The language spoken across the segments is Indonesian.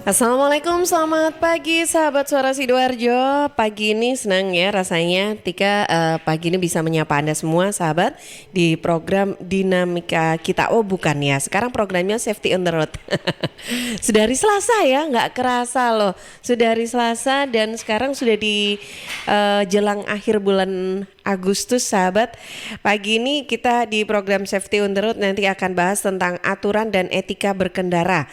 Assalamualaikum, selamat pagi sahabat Suara Sidoarjo. Pagi ini senang ya rasanya Tika pagi ini bisa menyapa Anda semua sahabat di program Dinamika Kita. Oh bukan ya, sekarang programnya Safety on the Road. Sudah hari Selasa ya, nggak kerasa loh. Sudah hari Selasa dan sekarang sudah di jelang akhir bulan Agustus sahabat. Pagi ini kita di program Safety on the Road nanti akan bahas tentang aturan dan etika berkendara.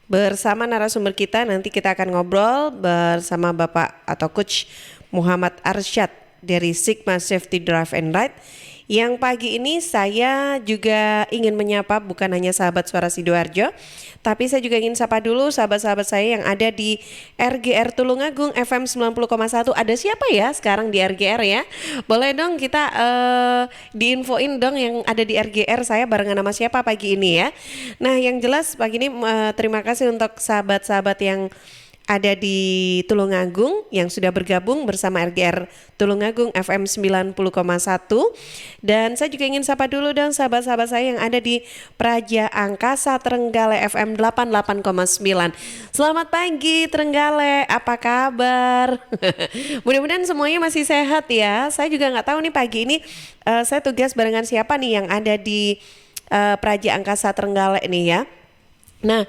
Bersama narasumber kita nanti kita akan ngobrol bersama Bapak atau Coach Muhammad Arsyad dari Sigma Safety Drive and Ride. Yang pagi ini saya juga ingin menyapa bukan hanya sahabat Suara Sidoarjo, tapi saya juga ingin sapa dulu sahabat-sahabat saya yang ada di RGR Tulungagung FM 90,1. Ada siapa ya sekarang di RGR ya? Boleh dong kita diinfoin dong yang ada di RGR, saya barengan sama siapa pagi ini ya. Nah yang jelas pagi ini terima kasih untuk sahabat-sahabat yang ada di Tulungagung yang sudah bergabung bersama RGR Tulungagung FM 90,1. Dan saya juga ingin sapa dulu dong sahabat-sahabat saya yang ada di Praja Angkasa Trenggalek FM 88,9. Selamat pagi Trenggalek, apa kabar? Mudah-mudahan semuanya masih sehat ya. Saya juga nggak tahu nih pagi ini saya tugas barengan siapa nih yang ada di Praja Angkasa Trenggalek nih ya. Nah,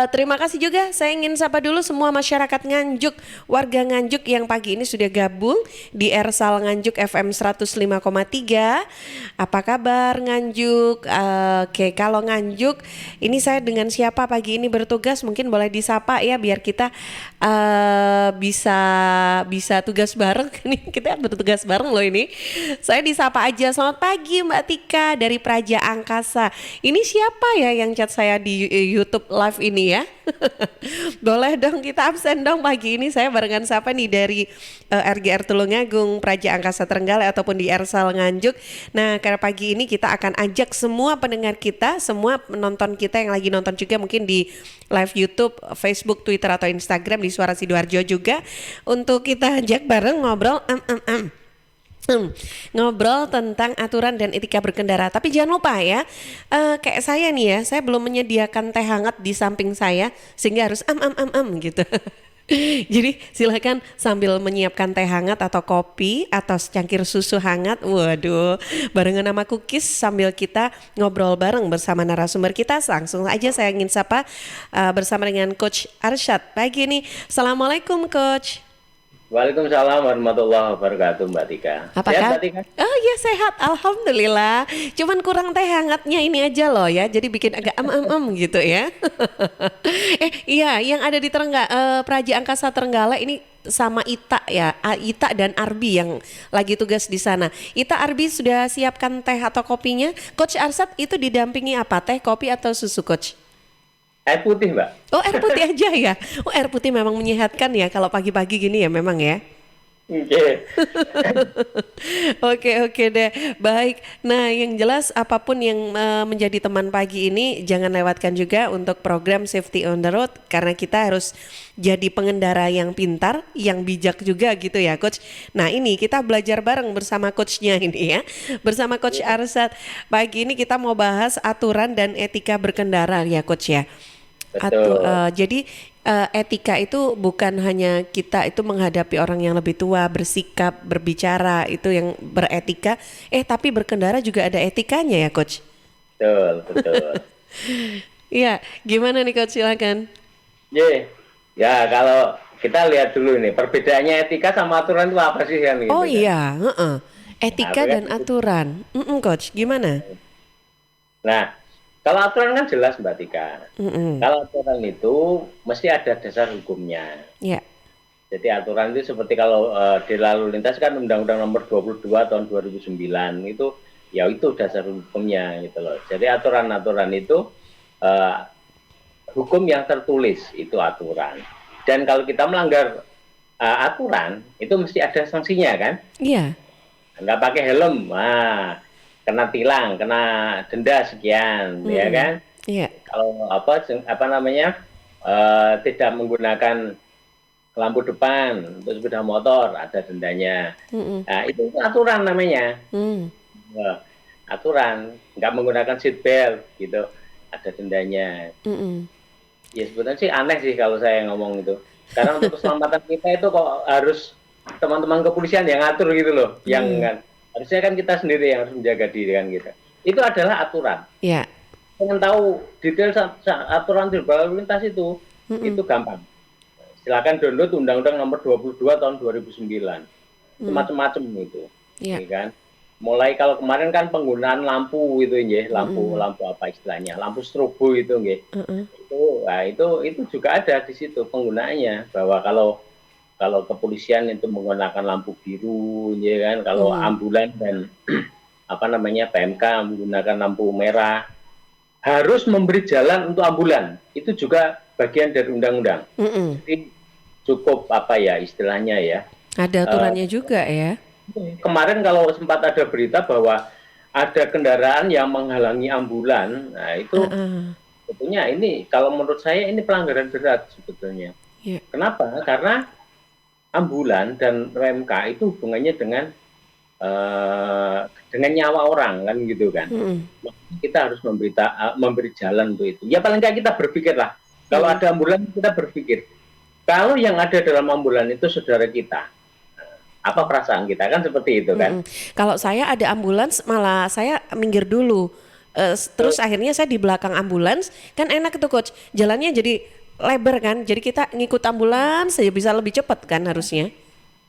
terima kasih juga. Saya ingin sapa dulu semua masyarakat Nganjuk, warga Nganjuk yang pagi ini sudah gabung di Ersal Nganjuk FM 105,3. Apa kabar Nganjuk? Oke, kalau Nganjuk, ini saya dengan siapa pagi ini bertugas? Mungkin boleh disapa ya, biar kita bisa tugas bareng. Ini kita bertugas bareng loh ini. Saya disapa aja. Selamat pagi Mbak Tika dari Praja Angkasa. Ini siapa ya yang chat saya di YouTube live ini ya? Boleh dong kita absen dong pagi ini. Saya barengan siapa nih dari RGR Tulungagung, Praja Angkasa Trenggalek ataupun di Ersal Nganjuk. Nah karena pagi ini kita akan ajak semua pendengar kita, semua penonton kita yang lagi nonton juga mungkin di live YouTube, Facebook, Twitter atau Instagram di Suara Sidoarjo juga, untuk kita ajak bareng ngobrol ngobrol tentang aturan dan etika berkendara. Tapi jangan lupa ya, kayak saya nih ya, saya belum menyediakan teh hangat di samping saya sehingga harus gitu. Jadi silakan sambil menyiapkan teh hangat atau kopi atau secangkir susu hangat. Waduh, barengan sama cookies sambil kita ngobrol bareng bersama narasumber kita. Langsung aja saya ingin sapa bersama dengan Coach Arsyad pagi ini. Assalamualaikum Coach. Waalaikumsalam warahmatullahi wabarakatuh Mbak Tika. Apa Sehat kan? Mbak Tika? Oh iya sehat, alhamdulillah. Cuman kurang teh hangatnya ini aja loh ya. Jadi bikin agak gitu ya. Iya, yang ada di Praja Angkasa Trenggalek ini sama Ita ya, Ita dan Arbi yang lagi tugas di sana. Ita, Arbi sudah siapkan teh atau kopinya. Coach Arsad itu didampingi apa? Teh, kopi atau susu Coach? Air putih Mbak. Oh air putih aja ya. Oh air putih memang menyehatkan ya kalau pagi-pagi gini ya memang ya. Oke. Oke deh, baik. Nah yang jelas apapun yang menjadi teman pagi ini jangan lewatkan juga untuk program Safety on the Road, karena kita harus jadi pengendara yang pintar, yang bijak juga gitu ya Coach. Nah ini kita belajar bareng bersama Coachnya ini ya, bersama Coach Arsad. Pagi ini kita mau bahas aturan dan etika berkendara ya Coach ya. Betul. Jadi etika itu bukan hanya kita itu menghadapi orang yang lebih tua, bersikap, berbicara itu yang beretika, tapi berkendara juga ada etikanya ya Coach. Betul. Iya, gimana nih Coach, silakan. Ya kalau kita lihat dulu nih perbedaannya etika sama aturan itu apa sih kan gitu. Oh kan? iya, etika Nah, dan aturan. Coach, gimana? Nah, kalau aturan kan jelas Mbak Tika. Kalau aturan itu mesti ada dasar hukumnya. Ya. Jadi aturan itu seperti kalau di lalu lintas kan Undang-Undang Nomor 22 tahun 2009 itu ya itu dasar hukumnya gitu loh. Jadi aturan-aturan itu hukum yang tertulis itu aturan. Dan kalau kita melanggar aturan itu mesti ada sanksinya kan? Iya. Nggak pakai helm, kena tilang, kena denda sekian, ya kan? Iya. Kalau apa namanya tidak menggunakan lampu depan untuk sepeda motor ada dendanya. Nah itu aturan namanya. Aturan, nggak menggunakan seat belt gitu ada dendanya. Ya sebetulnya sih aneh sih kalau saya ngomong itu. Karena untuk keselamatan kita itu kok harus teman-teman kepolisian yang ngatur gitu loh. Yang kan harusnya kan kita sendiri yang harus menjaga diri kan gitu. Itu adalah aturan. Ya. Pengen tahu detail aturan berlalu lintas itu gampang. Silakan download Undang-Undang Nomor 22 tahun 2009. Itu macam-macam itu. Ya. Ya kan? Mulai kalau kemarin kan penggunaan lampu itu nggih, lampu apa istilahnya? Lampu strobo itu nggih. Itu juga ada di situ penggunaannya, bahwa kalau kepolisian itu menggunakan lampu biru ya kan, kalau ambulan dan apa namanya PMK menggunakan lampu merah, harus memberi jalan untuk ambulan. Itu juga bagian dari undang-undang. Jadi cukup apa ya istilahnya ya. Ada aturannya juga ya. Kemarin kalau sempat ada berita bahwa ada kendaraan yang menghalangi ambulan, nah itu sebetulnya ini kalau menurut saya ini pelanggaran berat sebetulnya. Yeah. Kenapa? Karena ambulan dan PMK itu hubungannya dengan nyawa orang kan gitu kan. Kita harus memberi jalan untuk itu. Ya paling nggak kita berpikir lah. Kalau ada ambulan kita berpikir, kalau yang ada dalam ambulan itu saudara kita, apa perasaan kita kan seperti itu kan. Kalau saya ada ambulans malah saya minggir dulu. Terus akhirnya saya di belakang ambulans, kan enak itu coach. Jalannya jadi lebar kan. Jadi kita ngikut ambulans saja bisa lebih cepat kan harusnya.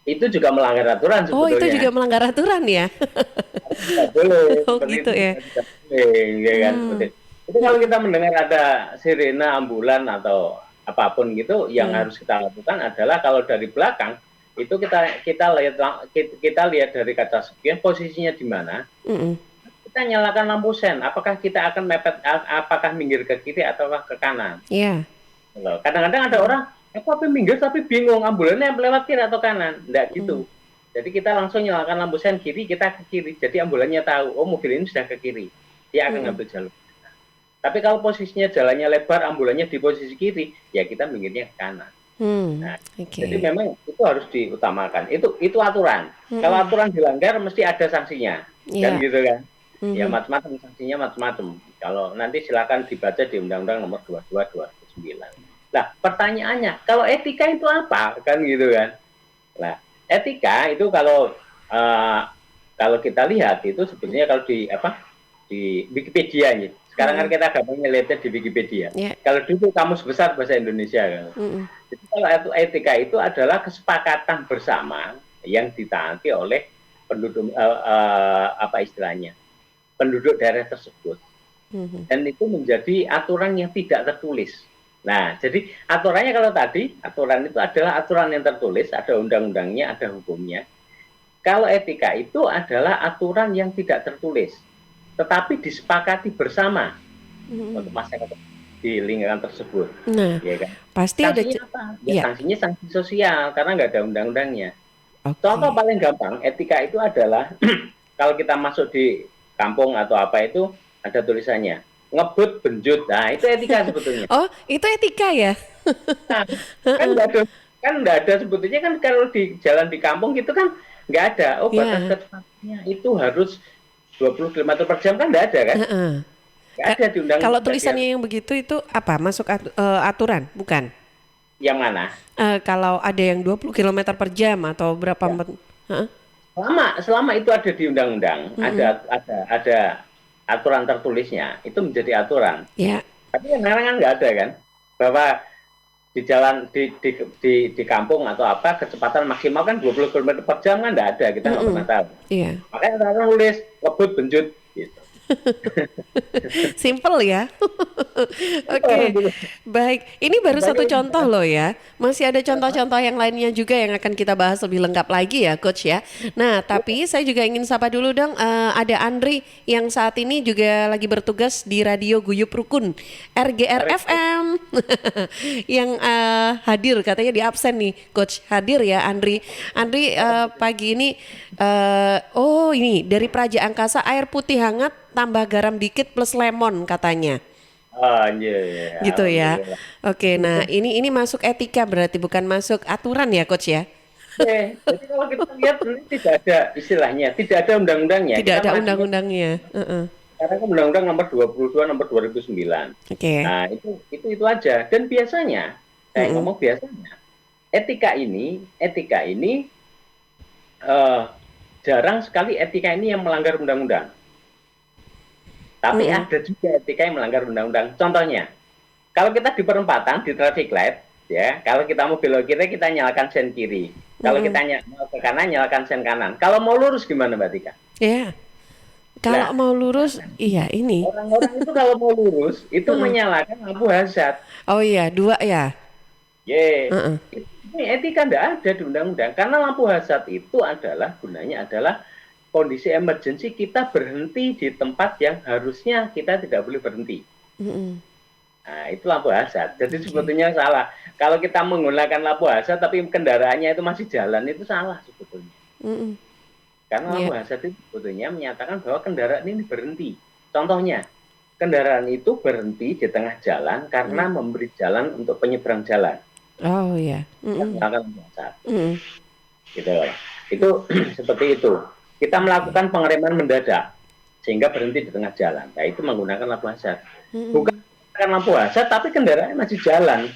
Itu juga melanggar aturan sebetulnya. Oh, itu juga melanggar aturan ya. Tidak boleh. Oh gitu ya. Ya kan, seperti itu. Itu kalau kita mendengar ada sirene ambulan atau apapun gitu, yang harus kita lakukan adalah kalau dari belakang itu kita lihat dari kaca spion posisinya di mana. Kita nyalakan lampu sen. Apakah kita akan mepet? Apakah minggir ke kiri ataukah ke kanan? Iya. Yeah. Kadang-kadang ada orang, tapi minggir tapi bingung ambulannya lewat kiri atau kanan. Enggak gitu. Jadi kita langsung nyalakan lampu sen kiri, kita ke kiri. Jadi ambulannya tahu, oh mobil ini sudah ke kiri. Dia akan ngambil jalur. Tapi kalau posisinya jalannya lebar, ambulannya di posisi kiri, ya kita minggirnya ke kanan. Nah, jadi memang itu harus diutamakan. Itu aturan. Kalau aturan dilanggar mesti ada sanksinya, kan gitu kan? Ya macam-macam sanksinya macam-macam. Kalau nanti silakan dibaca di Undang-Undang Nomor 22 2009. Nah, pertanyaannya, kalau etika itu apa? Kan gitu kan? Nah, etika itu kalau kita lihat itu sebetulnya kalau di Wikipedia nih. Sekarang kan kita gampangnya lihatnya di Wikipedia. Kalau dulu Kamus Besar Bahasa Indonesia kan. Jadi kalau etika itu adalah kesepakatan bersama yang ditaati oleh penduduk penduduk daerah tersebut. Dan itu menjadi aturan yang tidak tertulis. Nah, jadi aturannya kalau tadi aturan itu adalah aturan yang tertulis, ada undang-undangnya, ada hukumnya. Kalau etika itu adalah aturan yang tidak tertulis, tetapi disepakati bersama untuk masyarakat di lingkungan tersebut. Nah, ya kan? Pasti sanksinya ada. Apa? Ya, sanksinya sanksi sosial karena nggak ada undang-undangnya. Contoh paling gampang, etika itu adalah kalau kita masuk di kampung atau apa itu ada tulisannya ngebut benjut. Nah, itu etika sebetulnya. Oh, itu etika ya? Nah, kan nggak ada sebetulnya kan kalau di jalan di kampung gitu kan nggak ada. Oh, batas kecepatannya itu harus 20 km per jam kan nggak ada kan? Nggak ada di undang-undang. Kalau tulisannya yang begitu itu apa? Masuk aturan, bukan? Yang mana? Kalau ada yang 20 km per jam atau berapa? Selama itu ada di undang-undang, ada aturan tertulisnya, itu menjadi aturan. Tapi kadang-kadang kan nggak ada kan, bahwa di jalan di kampung atau apa kecepatan maksimal kan 20 km per jam kan nggak ada, kita nggak pernah tahu. Makanya orang nulis ngebut benjut gitu. Simple ya. Oke. Baik, ini baru satu contoh loh ya. Masih ada contoh-contoh yang lainnya juga yang akan kita bahas lebih lengkap lagi ya Coach ya. Nah, tapi saya juga ingin sapa dulu dong, ada Andri yang saat ini juga lagi bertugas di Radio Guyup Rukun RGR FM yang hadir, katanya di absen nih Coach. Hadir ya Andri. Andri pagi ini ini dari Praja Angkasa, air putih hangat tambah garam dikit plus lemon katanya. Oh iya. Gitu ya. Oke, nah ini masuk etika berarti, bukan masuk aturan ya Coach ya. Jadi kalau kita lihat tidak ada istilahnya, tidak ada undang-undangnya. Tidak ada undang-undangnya. Karena kan Undang-Undang Nomor 22 Nomor 2009. Oke. Nah, itu aja. Dan biasanya, saya Mm-mm. ngomong biasanya, etika ini eh, jarang sekali etika ini yang melanggar undang-undang. Tapi Mm-mm. ada juga etika yang melanggar undang-undang. Contohnya, kalau kita di perempatan di traffic light, ya, kalau kita mau belok kiri kita nyalakan sen kiri. Kalau Mm-mm. kita mau ke kanan nyalakan sen kanan. Kalau mau lurus gimana Mbak Tika? Ya, kalau Nah, mau lurus, iya ini. orang-orang itu kalau mau lurus itu Heeh. menyalakan lampu hazard. Oh iya, dua ya. Ye, Heeh. ini etika tidak ada di undang-undang karena lampu hazard itu adalah gunanya adalah kondisi emergensi kita berhenti di tempat yang harusnya kita tidak boleh berhenti. Mm-mm. Nah, itu lampu hazard. Jadi Oke. sebetulnya salah. Kalau kita menggunakan lampu hazard tapi kendaraannya itu masih jalan itu salah sebetulnya. Mm-mm. Karena lampu Ya. hazard itu sebetulnya menyatakan bahwa kendaraan ini berhenti. Contohnya, kendaraan itu berhenti di tengah jalan karena Mm. memberi jalan untuk penyeberang jalan. Oh ya. Kita Mm-mm. menggunakan lampu hazard. Mm-mm. Gitu loh. Itu seperti itu. Kita Oke. melakukan pengereman mendadak sehingga berhenti di tengah jalan. Nah, itu menggunakan lampu hazard. Bukan Mm-mm. menggunakan lampu hazard tapi kendaraannya masih jalan.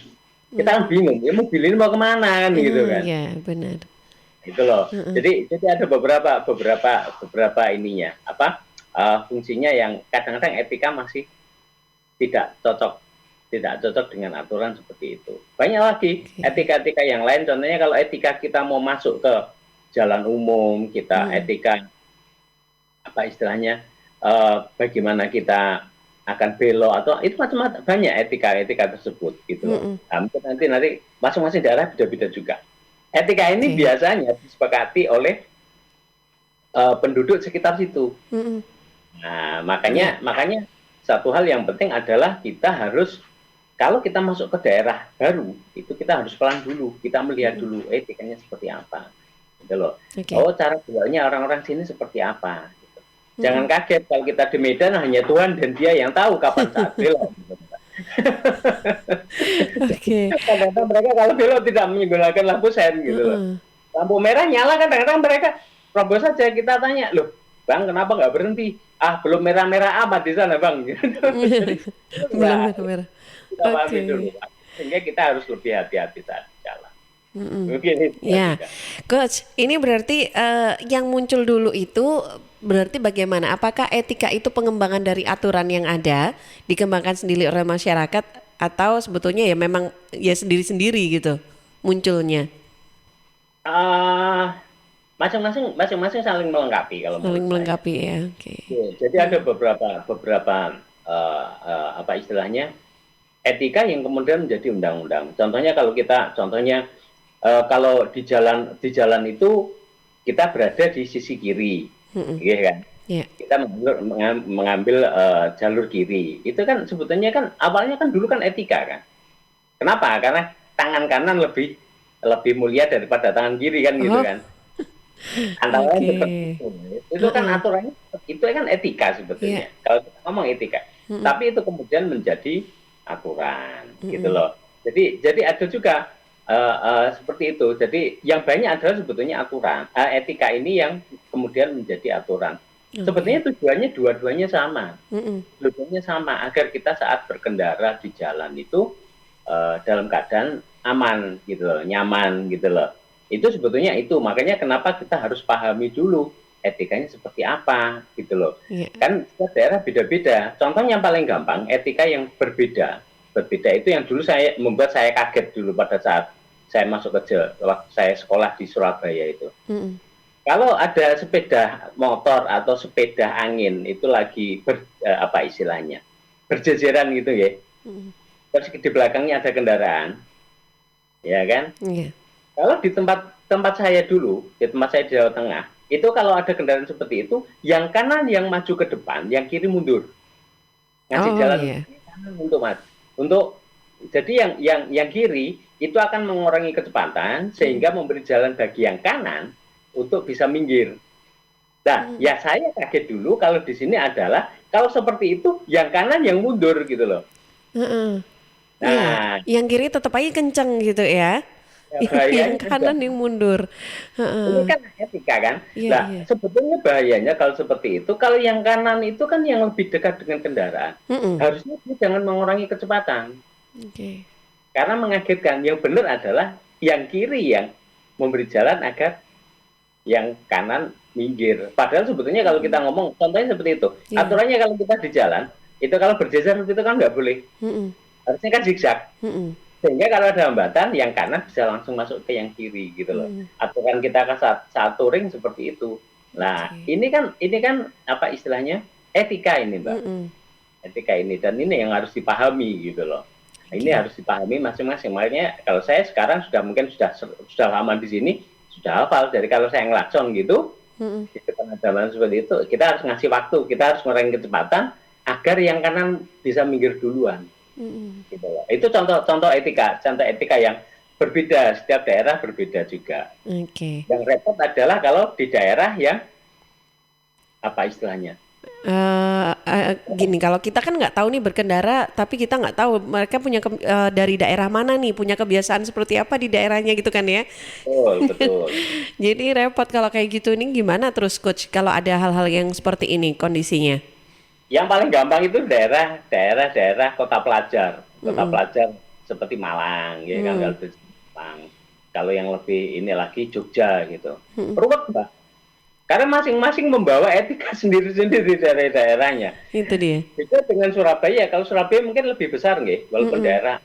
Kita kan Mm-mm. bingung, ya mobil ini mau kemana kan gitu kan. Ya, benar. Itu loh. Heeh. Jadi ada beberapa ininya apa fungsinya yang kadang-kadang etika masih tidak cocok dengan aturan seperti itu. Banyak lagi Oke. etika-etika yang lain. Contohnya kalau etika kita mau masuk ke jalan umum, kita Mm. etika apa istilahnya bagaimana kita akan belok atau itu macam-macam banyak etika-etika tersebut gitu loh. Mm-mm. Nah, nanti masing-masing daerah beda-beda juga. Etika ini Oke. biasanya disepakati oleh penduduk sekitar situ. Mm-mm. Nah, Ya. makanya satu hal yang penting adalah kita harus kalau kita masuk ke daerah baru itu kita harus pelan dulu, kita melihat Mm-mm. dulu etikanya seperti apa, gitu loh. Oke. Oh, cara beloknya orang-orang sini seperti apa. Gitu. Jangan Mm-mm. kaget kalau kita di Medan hanya Tuhan dan Dia yang tahu kapan saat belok. Gitu. Oke. Kadang-kadang mereka kalau belok tidak menggunakan lampu sen gitu loh. Heeh. Lampu merah nyala kadang-kadang mereka terobos saja kita tanya, loh Bang kenapa nggak berhenti? Ah belum merah-merah amat di sana Bang. Belum Nah, merah-merah. kita pahami Oke. dulu. Sehingga kita harus lebih hati-hati saat jalan. Mm-mm. Mungkin itu Ya, Atika. Coach, ini berarti yang muncul dulu itu berarti bagaimana? Apakah etika itu pengembangan dari aturan yang ada, dikembangkan sendiri oleh masyarakat, atau sebetulnya ya memang ya sendiri-sendiri gitu munculnya, Ah, masing-masing saling melengkapi kalau saling menurut saya. melengkapi ya? Oke. Ya, jadi ada beberapa apa istilahnya etika yang kemudian menjadi undang-undang. Contohnya kalau di jalan itu kita berada di sisi kiri, Mm-mm. ya kan? Ya. Kita mengambil jalur kiri. Itu kan sebetulnya kan awalnya kan dulu kan etika kan. Kenapa? Karena tangan kanan lebih mulia daripada tangan kiri kan gitu Oh, kan. Antara lain oke. seperti itu. Itu kan Heeh. aturannya, itu kan etika Ya. sebetulnya. Kalau kita ngomong etika, Mm-mm. tapi itu kemudian menjadi aturan, gitu Mm-mm. loh. Jadi ada juga seperti itu. Jadi yang banyak adalah sebetulnya aturan. Etika ini yang kemudian menjadi aturan. Oke. Sebetulnya tujuannya dua-duanya sama. Mm-mm. Tujuannya sama agar kita saat berkendara di jalan itu dalam keadaan aman gitu loh, nyaman gitu loh. Itu sebetulnya itu. Makanya kenapa kita harus pahami dulu etikanya seperti apa gitu loh. Ya. Kan setiap daerah beda-beda. Contoh yang paling gampang, etika yang berbeda. Berbeda itu yang dulu membuat saya kaget dulu pada saat saya masuk kerja waktu saya sekolah di Surabaya itu. Mm-mm. Kalau ada sepeda motor atau sepeda angin itu lagi apa istilahnya berjejeran gitu ya. Mm-mm. Terus di belakangnya ada kendaraan, ya kan? Ya. Kalau di tempat saya dulu, di tempat saya di Jawa Tengah, itu kalau ada kendaraan seperti itu, yang kanan yang maju ke depan, yang kiri mundur, ngasih Oh jalan ya. kanan untuk maju. Jadi yang kiri itu akan mengurangi kecepatan sehingga memberi jalan bagi yang kanan untuk bisa minggir. Nah, Mm. ya saya kaget dulu kalau di sini adalah kalau seperti itu yang kanan yang mundur gitu loh. Heeh. Iya. Nah, Yang kiri tetap aja kenceng gitu ya. Ya, yang bahayanya juga. kanan yang mundur. Ini Heeh. kan etika kan. Iya, Nah, iya. sebetulnya bahayanya kalau seperti itu, kalau yang kanan itu kan yang lebih dekat dengan kendaraan. Mm-mm. Harusnya dia jangan mengurangi kecepatan. Oke. Karena mengagetkan. Yang benar adalah yang kiri yang memberi jalan agar yang kanan minggir. Padahal sebetulnya kalau kita Mm-mm. ngomong, contohnya seperti itu. Iya. Aturannya kalau kita di jalan, itu kalau bergeser itu kan nggak boleh. Mm-mm. Harusnya kan zigzag. Mm-mm. Sehingga kalau ada hambatan, yang kanan bisa langsung masuk ke yang kiri gitu loh. Mm. Aturan kita kan saat touring seperti itu. Nah, Oke. ini kan apa istilahnya? Etika ini, Mbak. Mm-mm. Etika ini dan ini yang harus dipahami gitu loh. Nah, ini Oke. harus dipahami masing-masing. Makanya kalau saya sekarang sudah lama di sini, sudah hafal. Jadi kalau saya ngelakson gitu, Mm-mm. di depan ada jalan seperti itu, kita harus ngasih waktu, kita harus mengurangi kecepatan agar yang kanan bisa minggir duluan. Mm-mm. Gitu loh. Itu contoh etika yang berbeda, setiap daerah berbeda juga. Oke. Yang repot adalah kalau di daerah yang apa istilahnya? Gini, kalau kita kan nggak tahu nih berkendara, tapi kita nggak tahu mereka punya dari daerah mana nih, punya kebiasaan seperti apa di daerahnya gitu kan ya. Betul, betul. Jadi repot kalau kayak gitu. Ini gimana terus coach kalau ada hal-hal yang seperti ini kondisinya? Yang paling gampang itu daerah kota pelajar. Kota Mm-mm. pelajar seperti Malang, ya kan Mm. kalau di Malang. Kalau yang lebih ini lagi Jogja gitu. Mm. Ruwet, Mbak. Karena masing-masing membawa etika sendiri-sendiri dari daerahnya. Itu dia. Beda dengan Surabaya. Kalau Surabaya mungkin lebih besar, nggih. Walaupun Mm-mm. daerah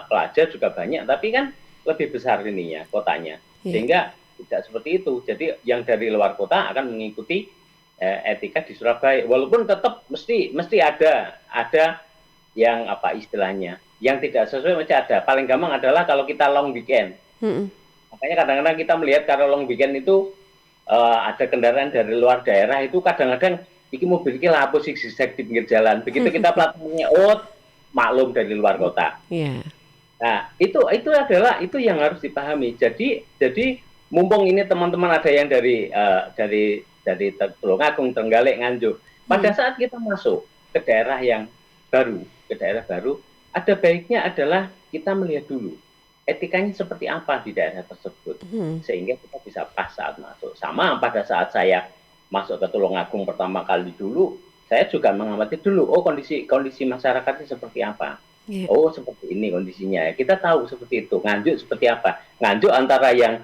pelajar juga banyak, tapi kan lebih besar ininya kotanya. Iya. Sehingga tidak seperti itu. Jadi yang dari luar kota akan mengikuti etika di Surabaya. Walaupun tetap mesti ada yang apa istilahnya, yang tidak sesuai masih ada. Paling gampang adalah kalau kita long weekend. Mm-mm. Makanya kadang-kadang kita melihat kalau long weekend itu ada kendaraan dari luar daerah itu kadang-kadang iki mobil iki lapus zigzag di pinggir jalan. Begitu kita platformnya maklum dari luar kota. Iya. Nah, itu yang harus dipahami. Jadi mumpung ini teman-teman ada yang dari Tulungagung, Trenggalek, Nganjuk. Pada saat kita masuk ke daerah baru, ada baiknya adalah kita melihat dulu etikanya seperti apa di daerah tersebut, Mm. sehingga kita bisa pas saat masuk. Sama pada saat saya masuk ke Tulungagung pertama kali dulu, saya juga mengamati dulu, kondisi masyarakatnya seperti apa. Iya. Oh, seperti ini kondisinya. Kita tahu seperti itu. Nganjuk seperti apa? Nganjuk antara yang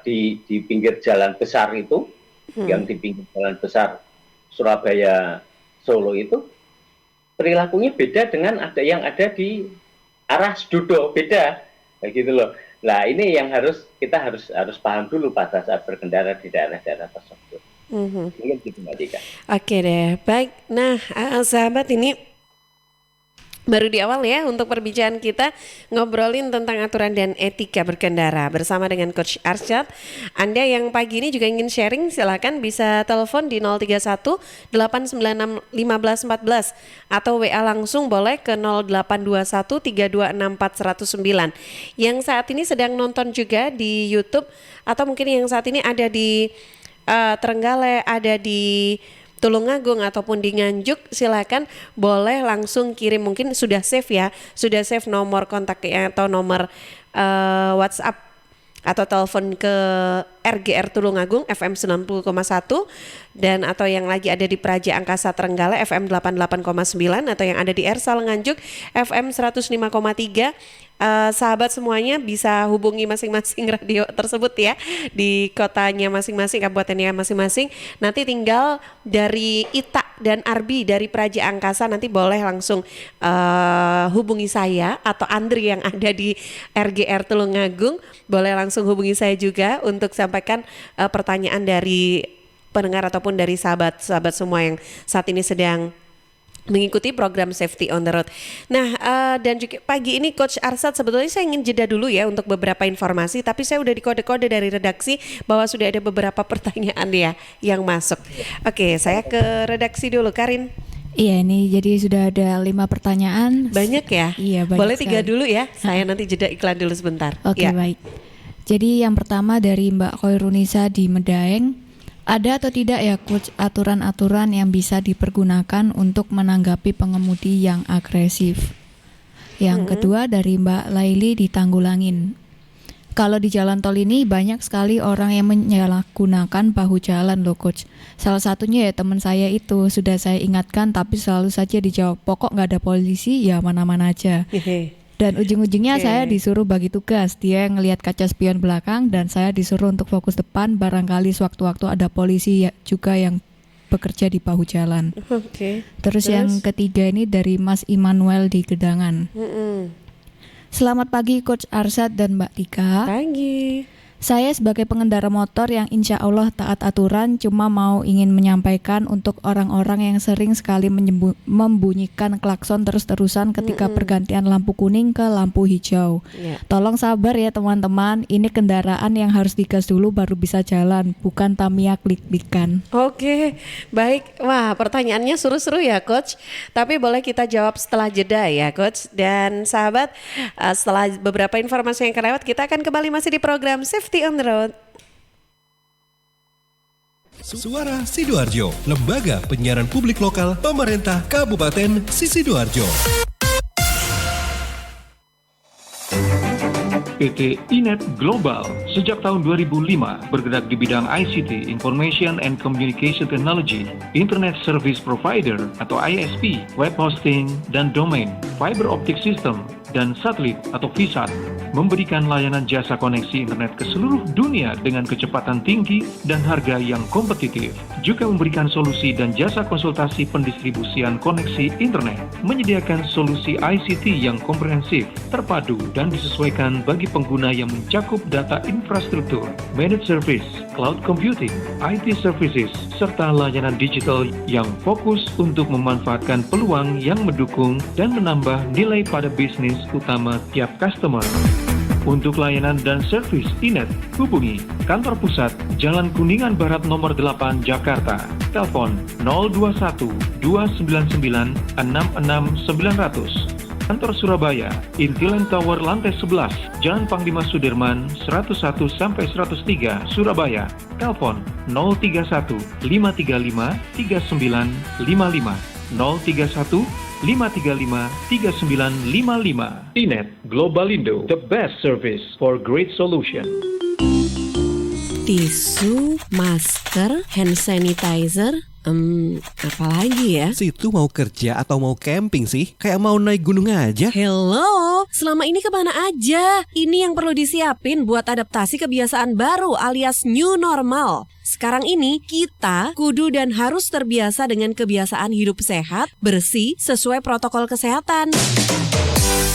di pinggir jalan besar itu, yang di pinggir jalan besar Surabaya Solo itu, perilakunya beda dengan yang ada di arah Sedodo, beda. Kayak gitu loh. Nah, ini yang kita harus paham dulu pada saat berkendara di daerah-daerah tersebut. Mhm. Mungkin gitu, Mbak Dika. Oke deh, baik. Nah, sahabat, ini baru di awal ya untuk perbincangan kita ngobrolin tentang aturan dan etika berkendara bersama dengan Coach Arsyad. Anda yang pagi ini juga ingin sharing, silakan bisa telepon di 031 896 1514 atau WA langsung boleh ke 0821 326 109. Yang saat ini sedang nonton juga di YouTube atau mungkin yang saat ini ada di Trenggalek, ada di Tulungagung ataupun di Nganjuk, silakan boleh langsung kirim, mungkin sudah save ya, sudah save nomor kontaknya atau nomor WhatsApp atau telepon ke RGR Tulungagung FM 90,1 dan atau yang lagi ada di Praja Angkasa Trenggalek FM 88,9 atau yang ada di Ersal Nganjuk FM 105,3. Sahabat semuanya bisa hubungi masing-masing radio tersebut ya di kotanya masing-masing, kabupatennya masing-masing. Nanti tinggal dari Ita dan Arbi dari Praja Angkasa nanti boleh langsung hubungi saya atau Andri yang ada di RGR Tulungagung boleh langsung hubungi saya juga untuk sampaikan pertanyaan dari pendengar ataupun dari sahabat-sahabat semua yang saat ini sedang mengikuti program Safety on the Road. Nah, dan juga pagi ini Coach Arsyad, sebetulnya saya ingin jeda dulu ya untuk beberapa informasi, tapi saya udah dikode-kode dari redaksi bahwa sudah ada beberapa pertanyaan ya yang masuk. Oke, saya ke redaksi dulu, Karin. Iya, ini jadi sudah ada 5 pertanyaan. Banyak ya? Iya, banyak Boleh 3 sekali. dulu ya, saya nanti jeda iklan dulu sebentar. Oke, Ya. baik. Jadi yang pertama dari Mbak Khoirunisa di Medaeng. Ada atau tidak ya coach aturan-aturan yang bisa dipergunakan untuk menanggapi pengemudi yang agresif? Yang kedua dari Mbak Laili di Tanggulangin. Kalau di jalan tol ini banyak sekali orang yang menyalahgunakan bahu jalan loh coach. Salah satunya ya teman saya itu, sudah saya ingatkan tapi selalu saja dijawab, pokok nggak ada polisi ya mana-mana aja. Dan ujung-ujungnya saya disuruh bagi tugas. Dia ngelihat kaca spion belakang dan saya disuruh untuk fokus depan, barangkali sewaktu-waktu ada polisi ya, juga yang bekerja di bahu jalan. Terus yang ketiga ini dari Mas Immanuel di Gedangan. Selamat pagi Coach Arsad dan Mbak Tika. Pagi. Saya sebagai pengendara motor yang insya Allah taat aturan, cuma ingin menyampaikan untuk orang-orang yang sering sekali membunyikan klakson terus-terusan ketika pergantian lampu kuning ke lampu hijau. Tolong sabar ya teman-teman, ini kendaraan yang harus digas dulu baru bisa jalan, bukan Tamiya klik-klikan. Oke, baik. Wah, pertanyaannya seru-seru ya Coach. Tapi boleh kita jawab setelah jeda ya Coach. Dan sahabat, setelah beberapa informasi yang kelewat, kita akan kembali masih di program Safety on the Road. Suara Sidoarjo, lembaga penyiaran publik lokal pemerintah Kabupaten Sidoarjo. PT Inet Global sejak tahun 2005 bergerak di bidang ICT, Information and Communication Technology, Internet Service Provider atau ISP, web hosting dan domain, fiber optic system, dan satelit atau VSAT, memberikan layanan jasa koneksi internet ke seluruh dunia dengan kecepatan tinggi dan harga yang kompetitif. Juga memberikan solusi dan jasa konsultasi pendistribusian koneksi internet, menyediakan solusi ICT yang komprehensif, terpadu, dan disesuaikan bagi pengguna yang mencakup data infrastruktur, managed service, cloud computing, IT services, serta layanan digital yang fokus untuk memanfaatkan peluang yang mendukung dan menambah nilai pada bisnis utama tiap customer. Untuk layanan dan servis Inet, hubungi kantor pusat Jalan Kuningan Barat nomor 8 Jakarta. Telepon 021 299 66900. Kantor Surabaya, Intiland Tower lantai 11, Jalan Panglima Sudirman 101-103 Surabaya. Telepon 031 535 3955 031 535-3955. Inet Globalindo, the best service for great solution. Tisu, masker, hand sanitizer, apalagi ya? Situ mau kerja atau mau camping sih? Kayak mau naik gunung aja. Hello, selama ini kemana aja? Ini yang perlu disiapin buat adaptasi kebiasaan baru alias new normal. Sekarang ini kita kudu dan harus terbiasa dengan kebiasaan hidup sehat, bersih, sesuai protokol kesehatan.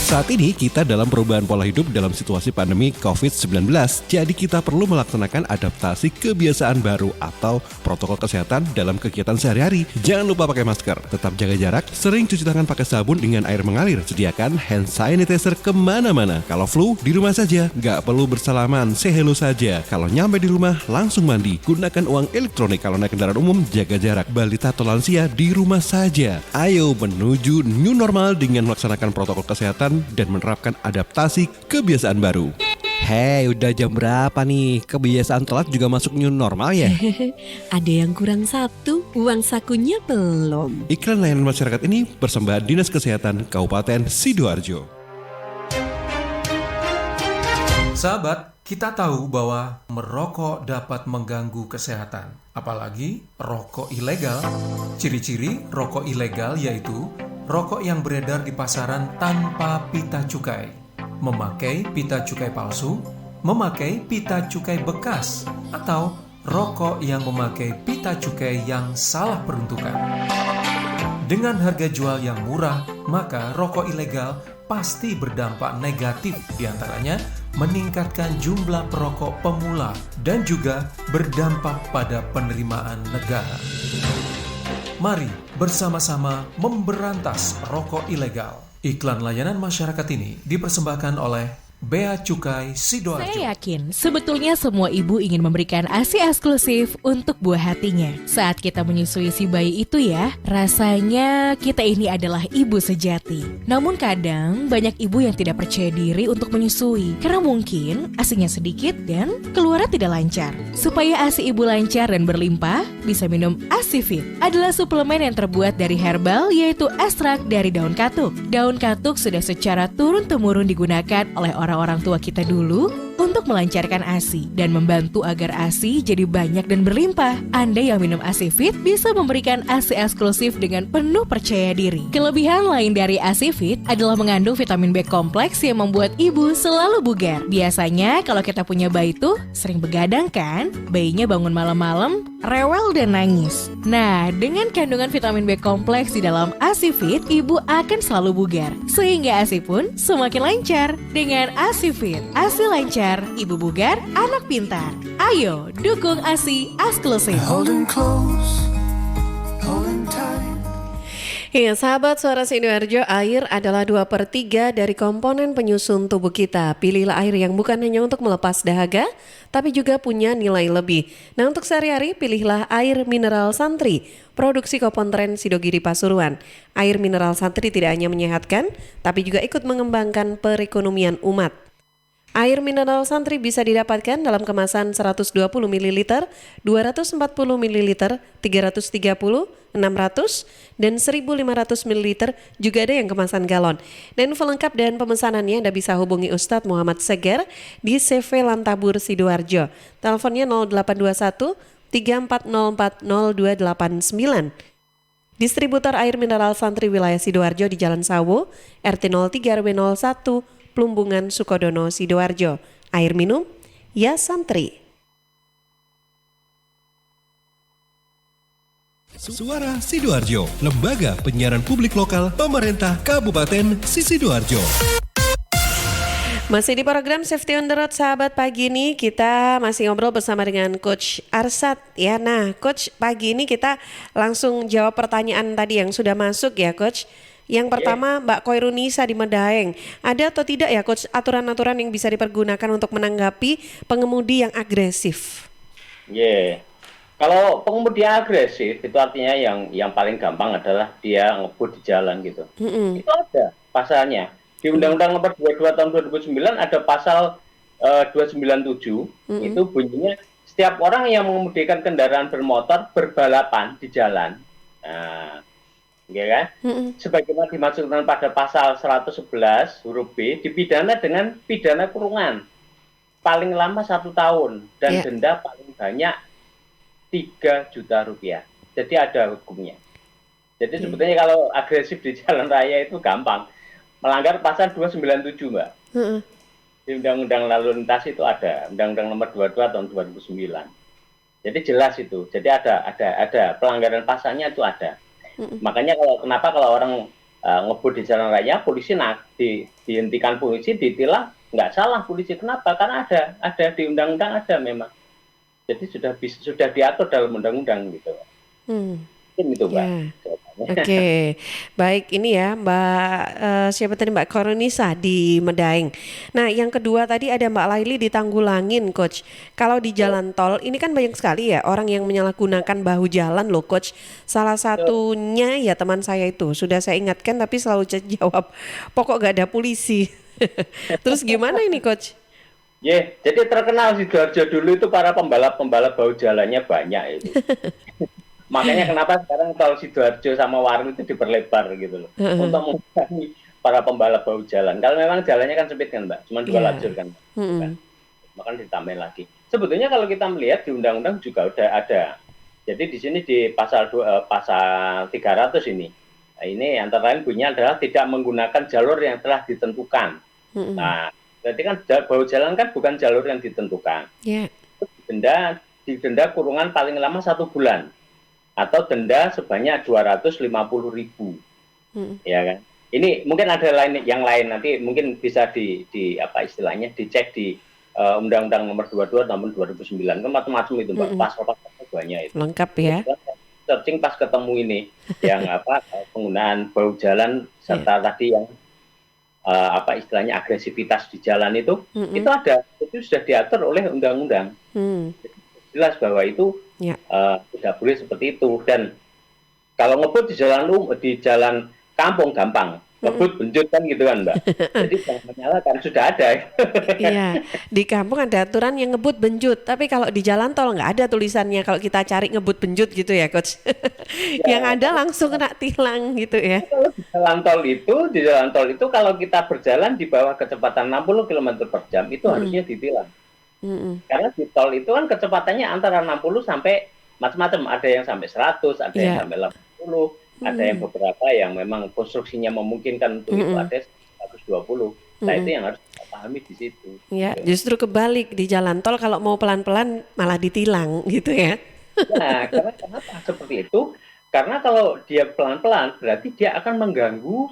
Saat ini kita dalam perubahan pola hidup dalam situasi pandemi COVID-19. Jadi kita perlu melaksanakan adaptasi kebiasaan baru atau protokol kesehatan dalam kegiatan sehari-hari. Jangan lupa pakai masker, tetap jaga jarak, sering cuci tangan pakai sabun dengan air mengalir. Sediakan hand sanitizer kemana-mana. Kalau flu, di rumah saja. Nggak perlu bersalaman, say hello saja. Kalau nyampe di rumah, langsung mandi. Gunakan uang elektronik. Kalau naik kendaraan umum, jaga jarak. Balita atau lansia, di rumah saja. Ayo menuju new normal dengan melaksanakan protokol kesehatan dan menerapkan adaptasi kebiasaan baru. Hei, udah jam berapa nih? Kebiasaan telat juga masuk new normal ya? Ada yang kurang satu, uang sakunya belum. Iklan layanan masyarakat ini persembahan Dinas Kesehatan Kabupaten Sidoarjo. Sahabat, kita tahu bahwa merokok dapat mengganggu kesehatan, apalagi rokok ilegal. Ciri-ciri rokok ilegal yaitu rokok yang beredar di pasaran tanpa pita cukai, memakai pita cukai palsu, memakai pita cukai bekas, atau rokok yang memakai pita cukai yang salah peruntukan. Dengan harga jual yang murah, maka rokok ilegal pasti berdampak negatif, diantaranya meningkatkan jumlah perokok pemula dan juga berdampak pada penerimaan negara. Mari bersama-sama memberantas rokok ilegal. Iklan layanan masyarakat ini dipersembahkan oleh Bea Cukai Sidoarjo. Saya yakin sebetulnya semua ibu ingin memberikan ASI eksklusif untuk buah hatinya. Saat kita menyusui si bayi itu ya, rasanya kita ini adalah ibu sejati. Namun kadang banyak ibu yang tidak percaya diri untuk menyusui karena mungkin ASInya sedikit dan keluarnya tidak lancar. Supaya ASI ibu lancar dan berlimpah, bisa minum ASI Fit. Adalah suplemen yang terbuat dari herbal, yaitu ekstrak dari daun katuk. Daun katuk sudah secara turun-temurun digunakan oleh orang-orang tua kita dulu untuk melancarkan ASI dan membantu agar ASI jadi banyak dan berlimpah. Anda yang minum ASI Fit bisa memberikan ASI eksklusif dengan penuh percaya diri. Kelebihan lain dari ASI Fit adalah mengandung vitamin B kompleks yang membuat ibu selalu bugar. Biasanya kalau kita punya bayi tuh sering begadang kan? Bayinya bangun malam-malam, rewel dan nangis. Nah, dengan kandungan vitamin B kompleks di dalam ASI Fit, ibu akan selalu bugar. Sehingga ASI pun semakin lancar. Dengan ASI Fit, ASI lancar, ibu bugar, anak pintar. Ayo, dukung ASI eksklusif. Ya, sahabat Suara Sidoarjo, air adalah 2/3 dari komponen penyusun tubuh kita. Pilihlah air yang bukan hanya untuk melepas dahaga, tapi juga punya nilai lebih. Nah, untuk sehari-hari, pilihlah air mineral Santri, produksi Kopontren Sidogiri Pasuruan. Air mineral Santri tidak hanya menyehatkan, tapi juga ikut mengembangkan perekonomian umat. Air mineral Santri bisa didapatkan dalam kemasan 120 ml, 240 ml, 330, 600, dan 1500 ml, juga ada yang kemasan galon. Dan info lengkap dan pemesanannya Anda bisa hubungi Ustadz Muhammad Seger di CV Lantabur Sidoarjo. Teleponnya 0821 3404 0289. Distributor air mineral Santri wilayah Sidoarjo di Jalan Sawo, RT 03 RW 01, Plumbungan Sukodono, Sidoarjo. Air minum, ya Santri. Suara Sidoarjo, lembaga penyiaran publik lokal pemerintah Kabupaten Sidoarjo. Masih di program Safety on the Road, sahabat. Pagi ini kita masih ngobrol bersama dengan Coach Arsat ya. Nah, Coach, pagi ini kita langsung jawab pertanyaan tadi yang sudah masuk ya, Coach. Yang pertama, Mbak Koirunisa di Medaeng. Ada atau tidak ya, Coach, aturan-aturan yang bisa dipergunakan untuk menanggapi pengemudi yang agresif? Kalau pengemudi yang agresif, itu artinya yang paling gampang adalah dia ngebut di jalan gitu. Itu ada pasalnya. Di Undang-Undang Nomor 22 Tahun 2009 ada pasal 297, itu bunyinya setiap orang yang mengemudikan kendaraan bermotor berbalapan di jalan. Nah, ya kan? Sebagaimana dimaksudkan pada pasal 111 huruf B, dipidana dengan pidana kurungan paling lama 1 tahun dan denda paling banyak 3 juta rupiah. Jadi ada hukumnya. Jadi sebetulnya kalau agresif di jalan raya itu gampang. Melanggar pasal 297, Mbak. Di Undang-Undang Lalu Lintas itu ada, Undang-Undang Nomor 22 Tahun 2009. Jadi jelas itu. Jadi ada pelanggaran pasalnya itu ada. Makanya kenapa kalau orang ngebut di jalan raya, polisi dihentikan polisi, ditilang, nggak salah polisi. Kenapa? Karena ada di undang-undang ada memang. Jadi sudah diatur dalam undang-undang gitu. Itu Mbak. Oke, baik, ini ya Mbak siapa tadi, Mbak Koronisa di Medaeng. Nah, yang kedua tadi ada Mbak Laili di Tanggulangin, Coach. Kalau di jalan tol ini kan banyak sekali ya orang yang menyalahgunakan bahu jalan loh, Coach. Salah satunya ya teman saya itu, sudah saya ingatkan tapi selalu jawab pokok gak ada polisi. Terus gimana ini, Coach? Jadi terkenal Sidoarjo dulu itu para pembalap bahu jalannya banyak itu. Makanya kenapa sekarang tol Sidoarjo sama Waru itu diperlebar gitu loh. Untuk mengurangi para pembalap bahu jalan. Kalau memang jalannya kan sempit kan, Mbak. Cuma 2 lajur kan. Maka ditambahin lagi. Sebetulnya kalau kita melihat di undang-undang juga udah ada. Jadi di sini di pasal 300 ini. Nah, ini antara lain bunyinya adalah tidak menggunakan jalur yang telah ditentukan. Nah, berarti kan bahu jalan kan bukan jalur yang ditentukan. Didenda kurungan paling lama 1 bulan. Atau denda sebanyak 250.000, ya kan? Ini mungkin ada yang lain nanti mungkin bisa di apa istilahnya dicek di Undang-Undang Nomor 22 Tahun 2009 kan macam-macam itu, Mbak. Pasal-pasal banyak itu. Lengkap ya. Searching pas ketemu ini yang penggunaan bahu jalan serta tadi yang apa istilahnya agresivitas di jalan itu ada, itu sudah diatur oleh undang-undang. Jelas bahwa itu tidak boleh seperti itu. Dan kalau ngebut di jalan kampung gampang, ngebut benjut kan gitu kan Mbak. Jadi jangan menyalahkan, sudah ada. Iya, di kampung ada aturan yang ngebut benjut, tapi kalau di jalan tol nggak ada tulisannya kalau kita cari ngebut benjut gitu ya, Coach. Yang Ya, ada langsung kena tilang gitu ya. kalau di jalan tol itu kalau kita berjalan di bawah kecepatan 60 km per jam itu harusnya ditilang. Mm-mm. Karena di tol itu kan kecepatannya antara 60 sampai macam-macam, ada yang sampai 100, ada yang Iya. sampai 80, ada yang beberapa yang memang konstruksinya memungkinkan untuk itu, ada 120. Nah, itu yang harus kita pahami di situ. Ya, justru kebalik di jalan tol kalau mau pelan-pelan malah ditilang gitu ya. Nah, karena kenapa seperti itu? Karena kalau dia pelan-pelan berarti dia akan mengganggu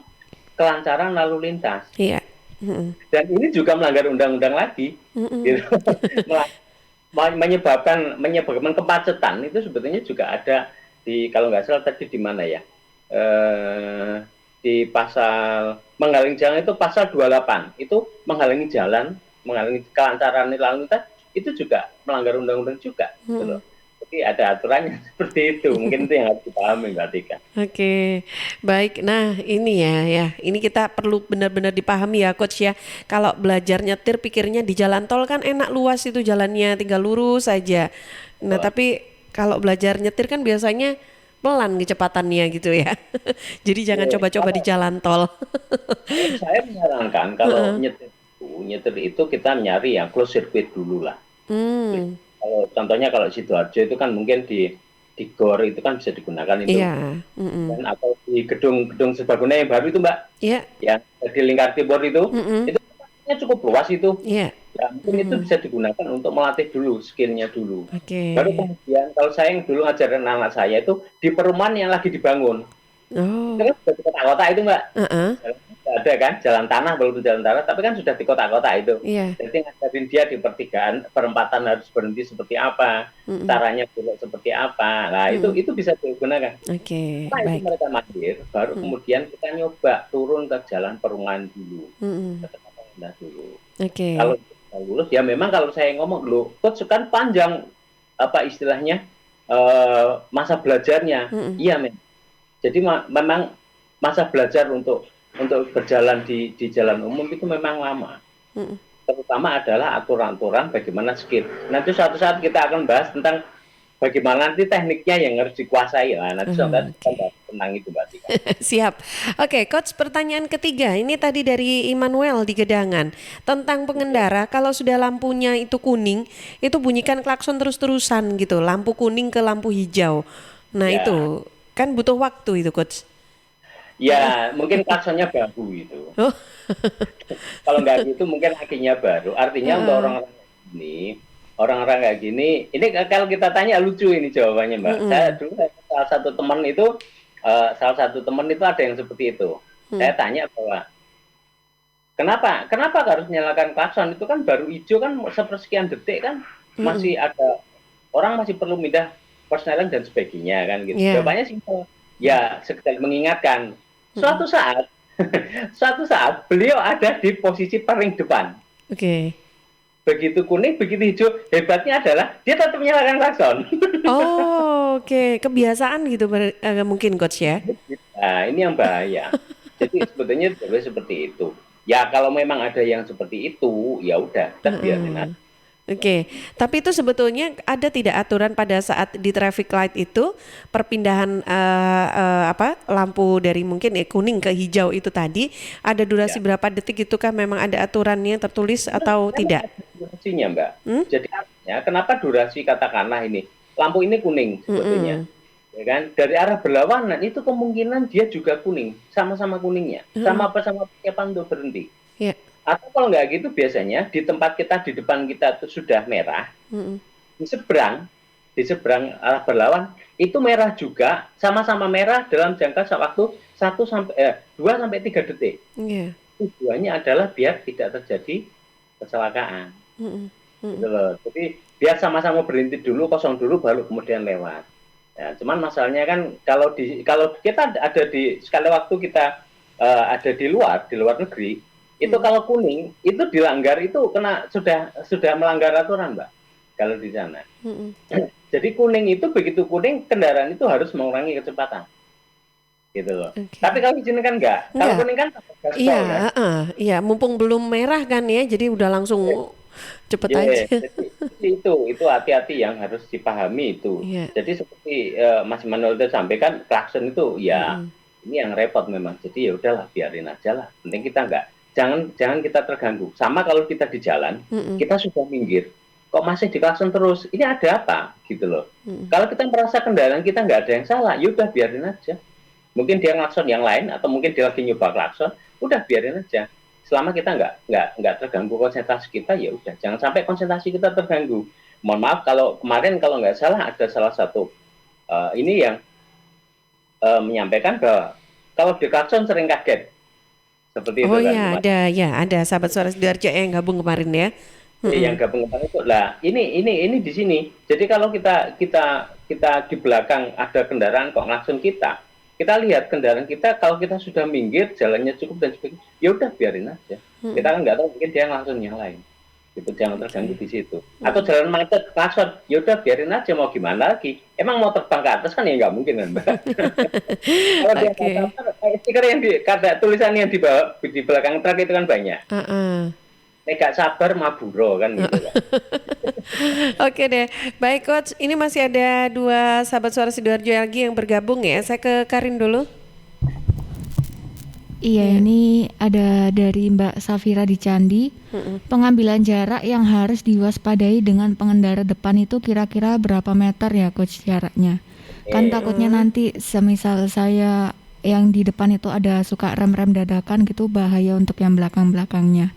kelancaran lalu lintas. Iya. Mm-mm. Dan ini juga melanggar undang-undang lagi. Gitu. menyebabkan kemacetan itu sebetulnya juga ada di, kalau nggak salah tadi di mana ya, di pasal menghalangi jalan itu pasal 28 itu menghalangi jalan, menghalangi kelancaran lalu lintas itu juga melanggar undang-undang juga, gitu loh. Jadi ada aturannya seperti itu, mungkin itu yang harus dipahami Mbak Tika. Oke, baik. Nah, ini ini kita perlu benar-benar dipahami ya, Coach ya. Kalau belajar nyetir, pikirnya di jalan tol kan enak, luas itu jalannya, tinggal lurus saja. Nah, tapi kalau belajar nyetir kan biasanya pelan kecepatannya gitu ya. Jadi jangan coba-coba di jalan tol. Saya menyarankan kalau nyetir itu kita nyari yang close circuit dulu lah. Hmm, Kalau contohnya kalau Sidoarjo itu kan mungkin di GOR itu kan bisa digunakan itu. iya. Dan atau di gedung serbaguna yang baru itu Mbak, Iya. ya di Lingkar Timur itu tempatnya cukup luas itu. Iya. Ya, mungkin itu bisa digunakan untuk melatih dulu skillnya dulu. Oke. Baru kemudian kalau saya yang dulu ngajarin anak saya itu di perumahan yang lagi dibangun. Oh. Itu kan sudah di kota-kota itu Mbak. Heeh. Jalan ada kan jalan tanah, belum jalan tanah, tapi kan sudah di kota-kota itu. Iya. Jadi ngajarin dia di pertigaan, perempatan harus berhenti seperti apa, caranya belok seperti apa. Nah itu bisa digunakan. Oke, Setelah itu baik. mereka mahir, baru kemudian kita nyoba turun ke jalan perumahan dulu, Mm-mm. kecepatan rendah dulu. Oke. Kalau sudah lulus, ya memang kalau saya ngomong dulu, coach kan panjang apa istilahnya masa belajarnya. Iya memang. Jadi memang masa belajar untuk berjalan di jalan umum itu memang lama. Terutama adalah aturan-aturan bagaimana skill. Nanti suatu saat kita akan bahas tentang bagaimana nanti tekniknya yang harus dikuasai. Nah, nanti suatu saat kita bahas tentang itu Mbak Tika. Siap. Oke, Coach, pertanyaan ketiga. Ini tadi dari Immanuel di Gedangan. Tentang pengendara, kalau sudah lampunya itu kuning, itu bunyikan klakson terus-terusan gitu. Lampu kuning ke lampu hijau. Nah Ya. itu, kan butuh waktu itu, Coach. Ya, mungkin klaksonnya baru itu. Oh. Kalau nggak gitu mungkin akinya baru. Artinya untuk orang-orang kayak gini, ini kalau kita tanya lucu ini jawabannya Mbak. Saya dulu salah satu teman itu ada yang seperti itu. Saya tanya bahwa kenapa harus nyalakan klakson? Itu kan baru hijau kan sepersekian detik kan masih ada orang masih perlu pindah persneling dan sebagainya kan gitu. Yeah. Jawabannya simpel. Ya, sekedar mengingatkan. Suatu saat beliau ada di posisi paling depan. Oke. Begitu kuning, begitu hijau, hebatnya adalah dia tetap menyalakan klakson. Oh, oke. Kebiasaan gitu mungkin, Coach ya. Nah, ini yang bahaya. Jadi sebetulnya boleh seperti itu. Ya kalau memang ada yang seperti itu, ya udah kita biarin aja. Oke, tapi itu sebetulnya ada tidak aturan pada saat di traffic light itu perpindahan lampu dari mungkin kuning ke hijau itu tadi ada durasi berapa detik itu kan memang ada aturannya tertulis atau tidak? Durasinya Mbak. Jadi artinya kenapa durasi katakanlah ini lampu ini kuning sebetulnya, ya kan? Dari arah berlawanan itu kemungkinan dia juga kuning, sama-sama kuningnya, sama persiapan untuk berhenti. Ya. Atau kalau nggak gitu biasanya di tempat kita di depan kita itu sudah merah, di seberang arah berlawan itu merah juga, sama-sama merah dalam jangka waktu 2 sampai 3 detik. Yeah. Tujuannya adalah biar tidak terjadi kecelakaan. Gitu loh. Jadi biar sama-sama berhenti dulu, kosong dulu, baru kemudian lewat. Ya, cuman masalahnya kan kalau kita ada di sekali waktu kita ada di luar negeri. Itu kalau kuning itu dilanggar itu sudah melanggar aturan Mbak kalau di sana. Jadi kuning itu begitu kuning kendaraan itu harus mengurangi kecepatan. gitu loh. Oke. Tapi kalau di sini kan enggak. Kalau Enggak. kuning kan gaspol Iya, kan. iya, mumpung belum merah kan ya, jadi udah langsung cepet Iya, aja. jadi itu hati-hati yang harus dipahami itu. Iya. Jadi seperti Mas Manuel itu sampaikan, klakson itu ya Mm-mm. ini yang repot memang. Jadi ya udahlah, biarin aja lah. Penting kita enggak, jangan kita terganggu. Sama kalau kita di jalan, Mm-mm. kita sudah minggir, kok masih diklakson terus? Ini ada apa? Gitu loh. Mm-mm. Kalau kita merasa kendaraan kita nggak ada yang salah, ya udah biarin aja. Mungkin dia klakson yang lain atau mungkin dia lagi nyoba klakson, udah biarin aja. Selama kita nggak terganggu konsentrasi kita, ya udah. Jangan sampai konsentrasi kita terganggu. Mohon maaf kalau kemarin kalau nggak salah ada salah satu ini yang menyampaikan bahwa kalau di klakson sering kaget seperti Oh itu kan. iya, ada sahabat suara Sidoarjo yang gabung kemarin ya. Yang gabung kemarin itu lah ini di sini. Jadi kalau kita di belakang ada kendaraan kok ngelakson kita lihat kendaraan kita, kalau kita sudah minggir jalannya cukup dan sebagainya, ya udah biarin aja. Kita kan nggak tahu mungkin dia ngelakson yang lain. Gitu, jangan terganggu di situ. Atau jalan macet klakson, ya udah biarin aja, mau gimana lagi. Emang mau terbang ke atas kan ya nggak mungkin kan, Mbak. Kalau dia Oke. stiker yang kata tulisan yang di bawah di belakang truk itu kan banyak. Heeh. Nek gak sabar maburo kan gitu kan. Oke deh, baik Coach. Ini masih ada dua sahabat suara Sidoarjo lagi yang bergabung ya. Saya ke Karin dulu. Iya, ini ada dari Mbak Safira di Candi. Pengambilan jarak yang harus diwaspadai dengan pengendara depan itu kira-kira berapa meter ya Coach jaraknya? Kan takutnya nanti semisal saya yang di depan itu ada suka rem-rem dadakan gitu, bahaya untuk yang belakang-belakangnya.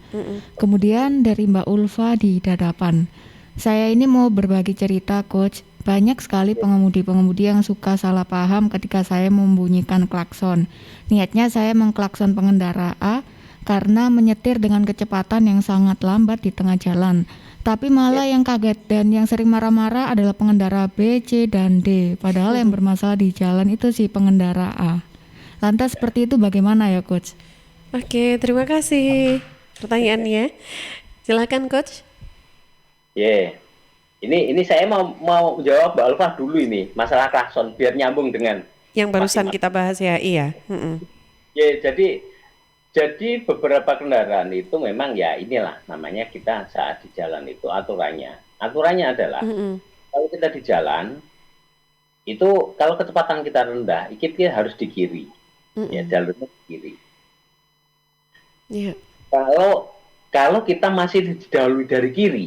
Kemudian dari Mbak Ulfa di Dadapan. Saya ini mau berbagi cerita Coach. Banyak sekali pengemudi-pengemudi yang suka salah paham ketika saya membunyikan klakson. Niatnya saya mengklakson pengendara A karena menyetir dengan kecepatan yang sangat lambat di tengah jalan. Tapi malah yang kaget dan yang sering marah-marah adalah pengendara B, C, dan D. Padahal yang bermasalah di jalan itu si pengendara A. Lantas seperti itu bagaimana ya Coach? Oke, terima kasih pertanyaannya. Silakan Coach. Ini saya mau jawab Mbak Alfa dulu ini masalah klakson biar nyambung dengan Yang barusan kita bahas ya, iya. jadi beberapa kendaraan itu memang ya inilah namanya kita saat di jalan itu aturannya adalah kalau kita di jalan itu kalau kecepatan kita rendah kita harus di kiri, ya jalurnya di kiri. Iya. Kalau kita masih didahului dari kiri,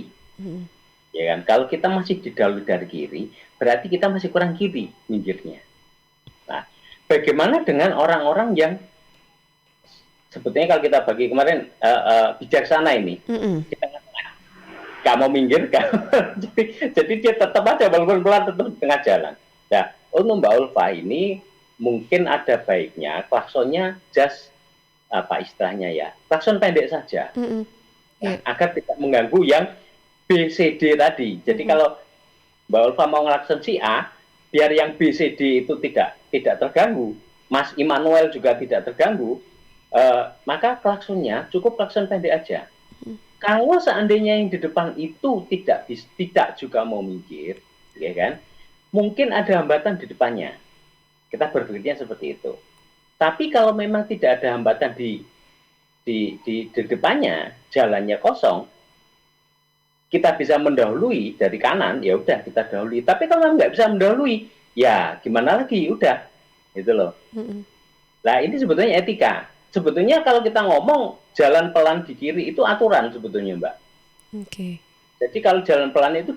ya kan? Kalau kita masih didahului dari kiri, berarti kita masih kurang kiri minggirnya. Nah, bagaimana dengan orang-orang yang sebetulnya kalau kita bagi kemarin bijaksana ini, kita nggak mau minggir, jadi dia tetap aja walaupun pelan tetap di tengah jalan. Nah, untuk Mbak Ulfa ini mungkin ada baiknya klaksonnya just apa istilahnya ya, klakson pendek saja, agar tidak mengganggu yang B, C, D tadi. Jadi kalau Mbak Ulfa mau ngelakson si A, biar yang B, C, D itu tidak terganggu, Mas Immanuel juga tidak terganggu, maka klaksonnya cukup klakson pendek aja. Kalau seandainya yang di depan itu tidak juga mau minggir, ya kan? Mungkin ada hambatan di depannya. Kita berpikirnya seperti itu. Tapi kalau memang tidak ada hambatan di depannya, jalannya kosong, kita bisa mendahului dari kanan, ya udah kita dahului. Tapi kalau nggak bisa mendahului, ya gimana lagi, udah, gitu loh. Nah ini sebetulnya etika. Sebetulnya kalau kita ngomong jalan pelan di kiri itu aturan sebetulnya, Mbak. Oke. Jadi kalau jalan pelan itu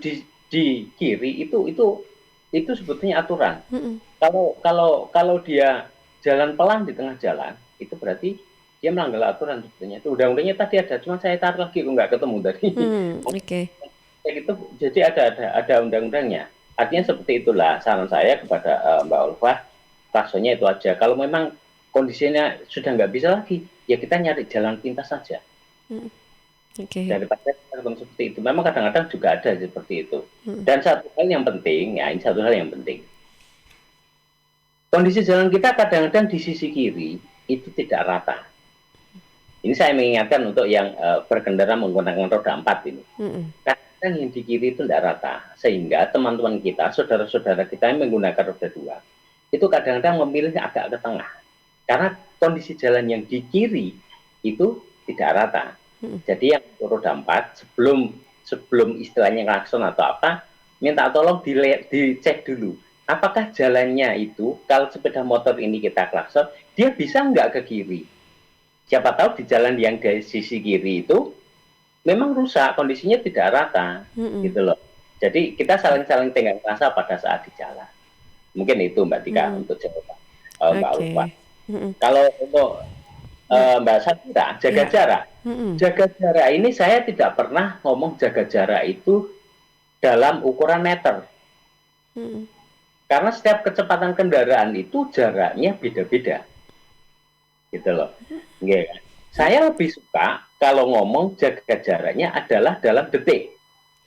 di kiri itu sebetulnya aturan. Kalau dia jalan pelan di tengah jalan, itu berarti dia melanggar aturan sebetulnya. Itu undang-undangnya tadi ada, cuma saya tarik lagi nggak ketemu tadi. Oke. Gitu, jadi ada undang-undangnya. Artinya seperti itulah saran saya kepada Mbak Ulfa, klaksonnya itu aja. Kalau memang kondisinya sudah nggak bisa lagi, ya kita nyari jalan pintas saja. Oke. Daripada ketemu seperti itu. Memang kadang-kadang juga ada seperti itu. Dan satu hal yang penting, ya ini satu hal yang penting. Kondisi jalan kita kadang-kadang di sisi kiri itu tidak rata. Ini saya mengingatkan untuk yang berkendara menggunakan roda 4 ini. Kadang yang di kiri itu tidak rata. Sehingga teman-teman kita, saudara-saudara kita yang menggunakan roda 2, itu kadang-kadang memilih agak ke tengah. Karena kondisi jalan yang di kiri itu tidak rata. Jadi yang untuk roda 4 sebelum istilahnya klakson atau apa, minta tolong dicek dulu. Apakah jalannya itu, kalau sepeda motor ini kita klakson, dia bisa nggak ke kiri? Siapa tahu di jalan yang dari sisi kiri itu memang rusak, kondisinya tidak rata, gitu loh. Jadi kita saling-saling tenggang rasa pada saat di jalan. Mungkin itu Mbak Tika untuk jawaban Mbak Ulfa. Kalau untuk Mbak Safira, jaga jarak. Jaga jarak ini saya tidak pernah ngomong jaga jarak itu dalam ukuran meter. Karena setiap kecepatan kendaraan itu jaraknya beda-beda. Gitu loh. Okay. Saya lebih suka kalau ngomong jaga jaraknya adalah dalam detik.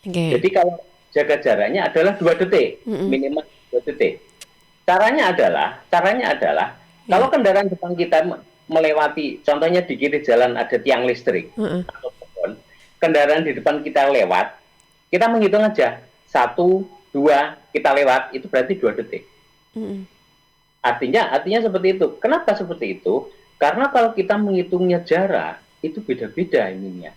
Jadi kalau jaga jaraknya adalah 2 detik, minimal 2 detik. Caranya adalah kalau kendaraan depan kita melewati, contohnya di kiri jalan ada tiang listrik, atau pohon, kendaraan di depan kita lewat, kita menghitung aja 1, 2, kita lewat, itu berarti 2 detik. Artinya seperti itu. Kenapa seperti itu? Karena kalau kita menghitungnya jarak, itu beda-beda ininya.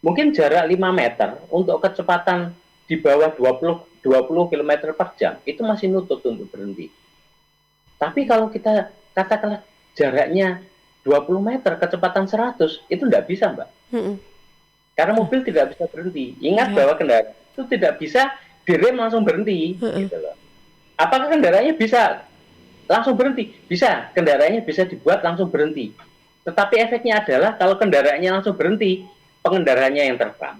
Mungkin jarak 5 meter untuk kecepatan di bawah 20 km per jam, itu masih nutut untuk berhenti. Tapi kalau kita katakanlah jaraknya 20 meter, kecepatan 100, itu tidak bisa, Mbak. Karena mobil tidak bisa berhenti. Ingat bahwa kendaraan itu tidak bisa direm langsung berhenti. Gitu loh. Apakah kendaraannya bisa langsung berhenti? Bisa, kendaraannya bisa dibuat langsung berhenti. Tetapi efeknya adalah kalau kendaraannya langsung berhenti, pengendaranya yang terbang.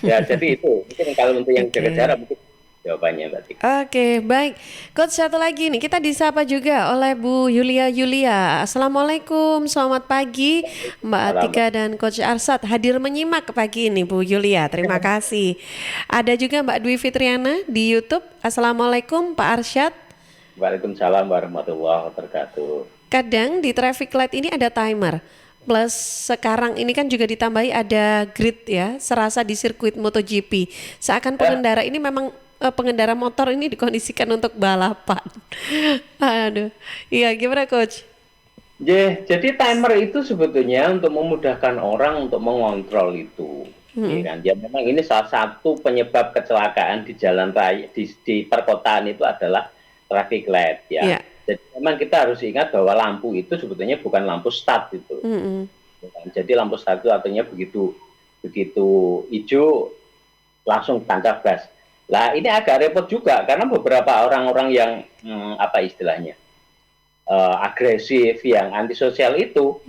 Ya, jadi itu mungkin kalau untuk yang jaga jarak mungkin jawabannya Mbak Tika. Oke, baik. Coach, satu lagi nih, kita disapa juga oleh Bu Yulia. Assalamualaikum, selamat pagi Mbak Tika dan Coach Arsyad. Hadir menyimak pagi ini Bu Yulia, terima kasih. Ada juga Mbak Dwi Fitriana di YouTube. Assalamualaikum Pak Arsyad. Waalaikumsalam warahmatullahi wabarakatuh. Kadang di traffic light ini ada timer. Plus sekarang ini kan juga ditambahi ada grid ya, serasa di sirkuit MotoGP. Seakan pengendara ini memang pengendara motor ini dikondisikan untuk balapan. Aduh, iya gimana Coach? Jadi timer itu sebetulnya untuk memudahkan orang untuk mengontrol itu. Ya kan? Ya memang ini salah satu penyebab kecelakaan di jalan raya di perkotaan itu adalah traffic light ya. Yeah. Jadi memang kita harus ingat bahwa lampu itu sebetulnya bukan lampu start itu. Jadi lampu start itu artinya begitu hijau langsung tancap gas. Lah ini agak repot juga karena beberapa orang-orang yang apa istilahnya agresif, yang antisosial itu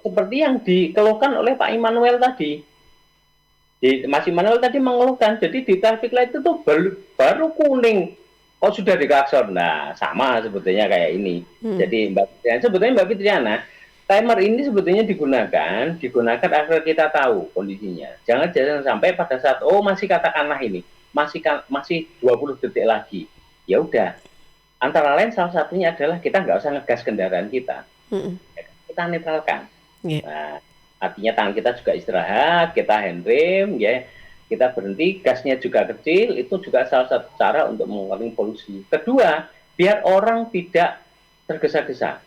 seperti yang dikeluhkan oleh Pak Immanuel tadi. Mas Immanuel tadi mengeluhkan. Jadi di traffic light itu tuh baru kuning. Oh sudah diklakson. Nah sama sebetulnya kayak ini. Jadi Mbak Fitriana, timer ini sebetulnya digunakan agar kita tahu kondisinya. Jangan sampai pada saat masih katakanlah ini masih 20 detik lagi. Ya udah. Antara lain salah satunya adalah kita nggak usah ngegas kendaraan kita. Kita netralkan. Nah, artinya tangan kita juga istirahat, kita handbrake ya. Kita berhenti, gasnya juga kecil, itu juga salah satu cara untuk mengurangi polusi. Kedua, biar orang tidak tergesa-gesa.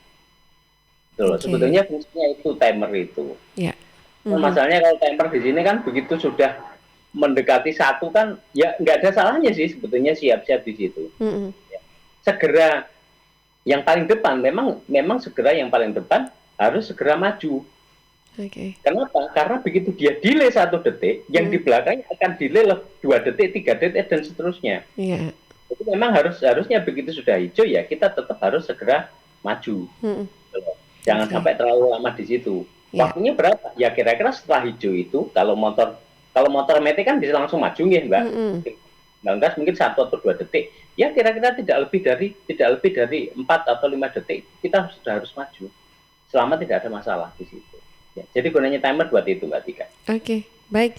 Sebetulnya fungsinya itu timer itu. Masalahnya kalau timer di sini kan begitu sudah mendekati 1 kan, ya nggak ada salahnya sih sebetulnya siap-siap di situ. Ya. Segera yang paling depan, memang segera yang paling depan harus segera maju. Kenapa? Karena begitu dia delay 1 detik, yang di belakangnya akan delay 2 detik, 3 detik dan seterusnya. Jadi memang harusnya begitu sudah hijau ya kita tetap harus segera maju. Jangan sampai terlalu lama di situ. Waktunya berapa? Ya kira-kira setelah hijau itu kalau motor metik kan bisa langsung maju ya Mbak. Gas mungkin 1 atau 2 detik. Ya kira-kira tidak lebih dari 4 atau 5 detik kita sudah harus maju. Selama tidak ada masalah di situ. Ya, jadi gunanya timer buat itu Mbak Tika. Oke, baik.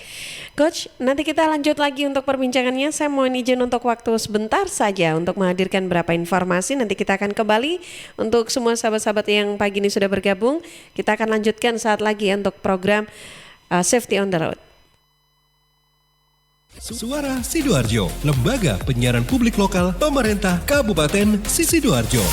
Coach, nanti kita lanjut lagi untuk perbincangannya. Saya mohon izin untuk waktu sebentar saja untuk menghadirkan beberapa informasi. Nanti kita akan kembali untuk semua sahabat-sahabat yang pagi ini sudah bergabung. Kita akan lanjutkan saat lagi ya untuk program Safety on the Road. Suara Sidoarjo, lembaga penyiaran publik lokal pemerintah Kabupaten Sidoarjo.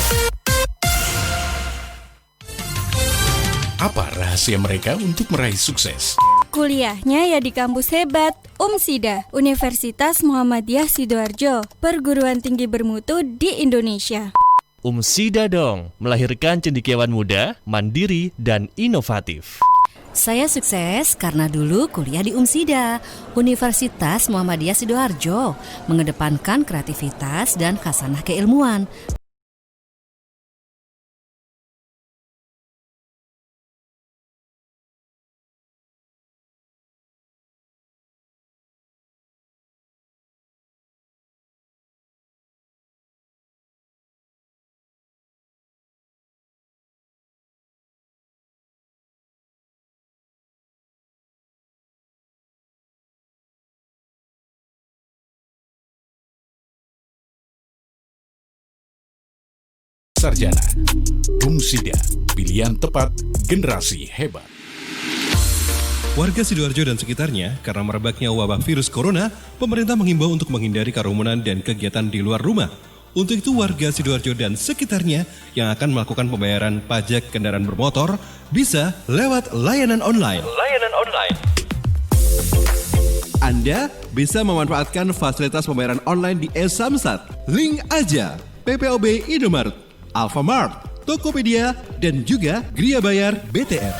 Apa rahasia mereka untuk meraih sukses? Kuliahnya ya di kampus hebat, UMSIDA, Universitas Muhammadiyah Sidoarjo, perguruan tinggi bermutu di Indonesia. UMSIDA dong, melahirkan cendekiawan muda, mandiri, dan inovatif. Saya sukses karena dulu kuliah di UMSIDA, Universitas Muhammadiyah Sidoarjo, mengedepankan kreativitas dan khasanah keilmuan. Sarjana, UMSIDA, pilihan tepat generasi hebat. Warga Sidoarjo dan sekitarnya, karena merebaknya wabah virus corona, pemerintah menghimbau untuk menghindari kerumunan dan kegiatan di luar rumah. Untuk itu warga Sidoarjo dan sekitarnya yang akan melakukan pembayaran pajak kendaraan bermotor bisa lewat layanan online. Anda bisa memanfaatkan fasilitas pembayaran online di e-Samsat. Link aja PPOB Indomaret, Alfamart, Tokopedia, dan juga Gria Bayar BTR.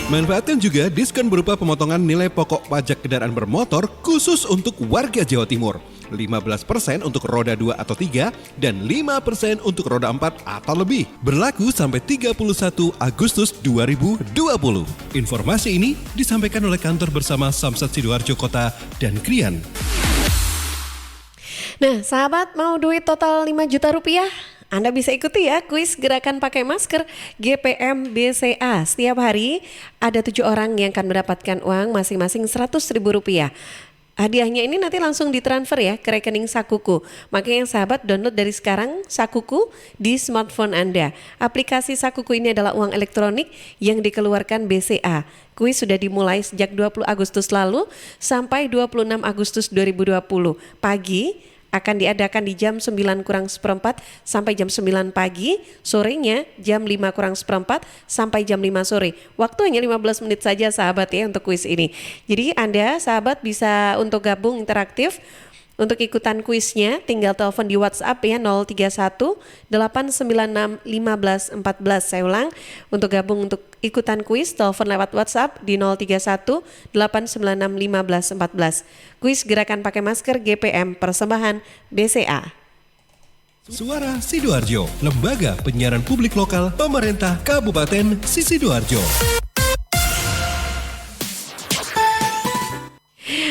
Manfaatkan juga diskon berupa pemotongan nilai pokok pajak kendaraan bermotor khusus untuk warga Jawa Timur. 15% untuk roda 2 atau 3 dan 5% untuk roda 4 atau lebih. Berlaku sampai 31 Agustus 2020. Informasi ini disampaikan oleh kantor bersama Samsat Sidoarjo Kota dan Krian. Nah, sahabat, mau duit total 5 juta rupiah? Anda bisa ikuti ya kuis gerakan pakai masker GPM BCA. Setiap hari ada 7 orang yang akan mendapatkan uang masing-masing Rp100.000. Hadiahnya ini nanti langsung ditransfer ya ke rekening Sakuku. Makanya sahabat download dari sekarang Sakuku di smartphone Anda. Aplikasi Sakuku ini adalah uang elektronik yang dikeluarkan BCA. Kuis sudah dimulai sejak 20 Agustus lalu sampai 26 Agustus 2020. Pagi akan diadakan di jam 9:04 sampai jam 9 pagi, sorenya jam 5:04 sampai jam 5 sore. Waktu hanya 15 menit saja sahabat ya untuk kuis ini. Jadi Anda sahabat bisa untuk gabung interaktif. Untuk ikutan kuisnya tinggal telepon di WhatsApp ya 031 896 1514. Saya ulang, untuk gabung untuk ikutan kuis telepon lewat WhatsApp di 031 896 1514. Kuis gerakan pakai masker GPM persembahan BCA. Suara Sidoarjo, lembaga penyiaran publik lokal pemerintah Kabupaten Sidoarjo.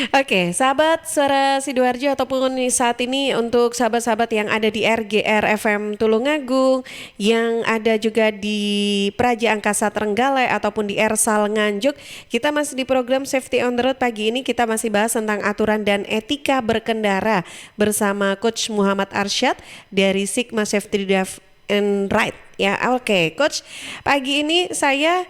Oke, sahabat Suara Sidoarjo ataupun saat ini untuk sahabat-sahabat yang ada di RGR FM Tulungagung, yang ada juga di Praja Angkasa Trenggalek ataupun di Ersal Nganjuk, kita masih di program Safety on the Road. Pagi ini kita masih bahas tentang aturan dan etika berkendara bersama Coach Muhammad Arsyad dari Sigma Safety Drive and Ride. Ya, oke, Coach. Pagi ini saya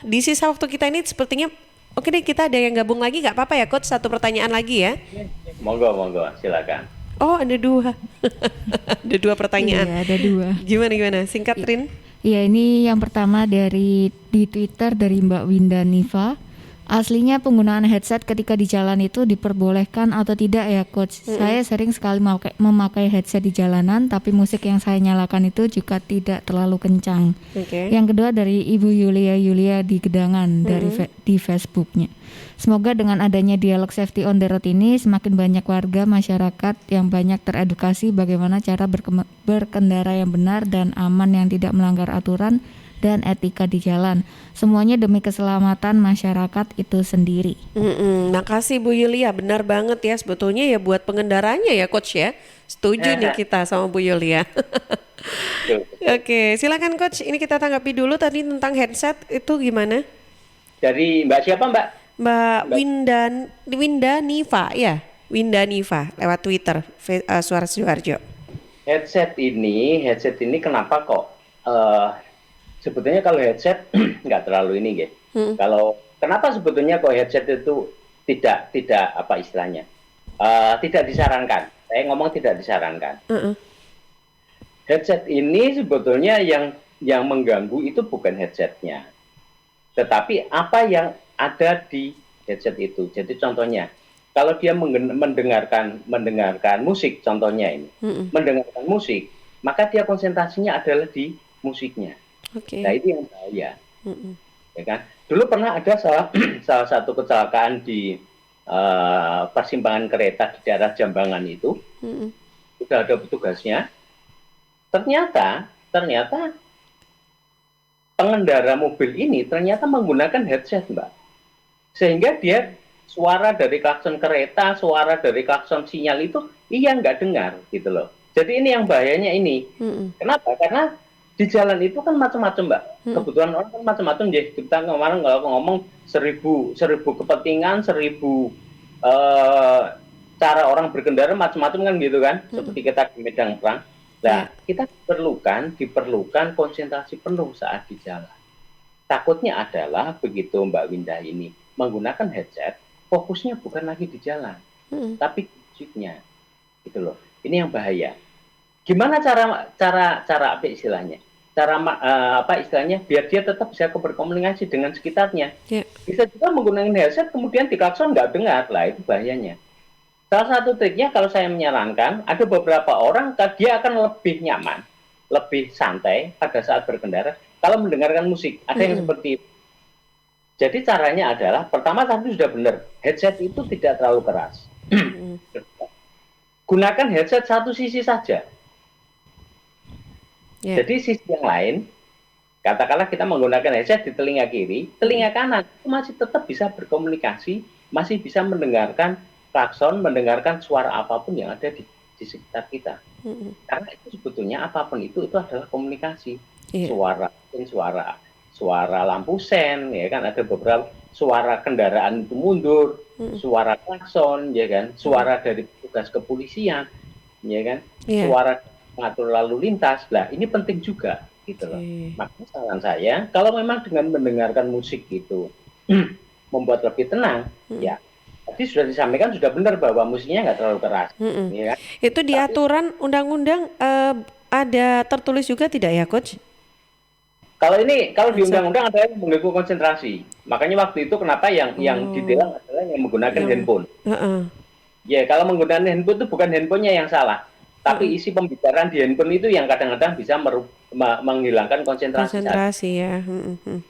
di sisa waktu kita ini sepertinya oke deh, kita ada yang gabung lagi, nggak apa-apa ya Coach, satu pertanyaan lagi ya. Monggo, silakan. Oh, ada 2. Ada 2 pertanyaan. Iya, ada 2. Gimana? Singkat, Rin. Iya, ini yang pertama di Twitter dari Mbak Winda Niva. Aslinya penggunaan headset ketika di jalan itu diperbolehkan atau tidak ya Coach? Saya sering sekali memakai headset di jalanan, tapi musik yang saya nyalakan itu juga tidak terlalu kencang. Yang kedua dari Ibu Yulia di Gedangan di Facebooknya. Semoga dengan adanya dialog Safety on the Road ini semakin banyak warga masyarakat yang banyak teredukasi bagaimana cara berkendara yang benar dan aman yang tidak melanggar aturan dan etika di jalan. Semuanya demi keselamatan masyarakat itu sendiri. Makasih Bu Yulia, benar banget ya sebetulnya ya buat pengendaranya ya Coach ya. Setuju nih kita sama Bu Yulia. Oke, silakan Coach. Ini kita tanggapi dulu tadi tentang headset itu gimana? Dari Mbak siapa Mbak? Mbak Winda Niva ya. Winda Niva lewat Twitter Suara Sidoarjo. Headset ini kenapa kok sebetulnya kalau headset nggak terlalu ini ya. Kalau kenapa sebetulnya kok headset itu tidak apa istilahnya tidak disarankan. Saya ngomong tidak disarankan. Headset ini sebetulnya yang yang mengganggu itu bukan headsetnya, tetapi apa yang ada di headset itu. Jadi contohnya, kalau dia mendengarkan musik, contohnya ini, mendengarkan musik, maka dia konsentrasinya adalah di musiknya. Nah itu yang bahaya, ya kan? Dulu pernah ada salah satu kecelakaan di persimpangan kereta di daerah Jambangan itu, sudah ada petugasnya. Ternyata pengendara mobil ini ternyata menggunakan headset, Mbak. Sehingga dia suara dari klakson kereta, suara dari klakson sinyal itu nggak dengar gitu loh. Jadi ini yang bahayanya ini. Kenapa? Karena di jalan itu kan macam-macam, Mbak. Kebutuhan orang kan macam-macam. Jadi kita kemarin kalau ngomong 1000 kepentingan, 1000 cara orang berkendara macam-macam kan gitu kan. Seperti kita di medan perang. Nah, kita diperlukan konsentrasi penuh saat di jalan. Takutnya adalah begitu Mbak Windah ini menggunakan headset, fokusnya bukan lagi di jalan, tapi di musiknya, gitu loh. Ini yang bahaya. Gimana cara apa istilahnya? Biar dia tetap bisa berkomunikasi dengan sekitarnya. Bisa juga menggunakan headset kemudian diklakson nggak dengar, lah itu bahayanya. Salah satu triknya kalau saya menyarankan, ada beberapa orang dia akan lebih nyaman, lebih santai pada saat berkendara kalau mendengarkan musik. Ada yang seperti itu. Jadi caranya adalah, pertama tadi sudah benar, headset itu tidak terlalu keras. Gunakan headset satu sisi saja. Jadi sisi yang lain, katakanlah kita menggunakan headset di telinga kiri, telinga kanan itu masih tetap bisa berkomunikasi, masih bisa mendengarkan klakson, mendengarkan suara apapun yang ada di sekitar kita. Karena itu sebetulnya apapun itu adalah komunikasi. Suara lampu sen, ya kan, ada beberapa suara kendaraan itu mundur, suara klakson, ya kan, suara dari petugas kepolisian, ya kan, suara mengatur lalu lintas. Lah, ini penting juga gitu loh. Makanya saran saya, kalau memang dengan mendengarkan musik itu membuat lebih tenang, ya tadi sudah disampaikan, sudah benar bahwa musiknya nggak terlalu keras. Ya kan? Itu di aturan undang-undang ada tertulis juga tidak ya, Coach? Kalau di undang-undang ada yang mengganggu konsentrasi. Makanya waktu itu kenapa yang ditilang adalah yang menggunakan handphone. Ya, kalau menggunakan handphone itu bukan handphonenya yang salah, tapi isi pembicaraan di handphone itu yang kadang-kadang bisa menghilangkan konsentrasi.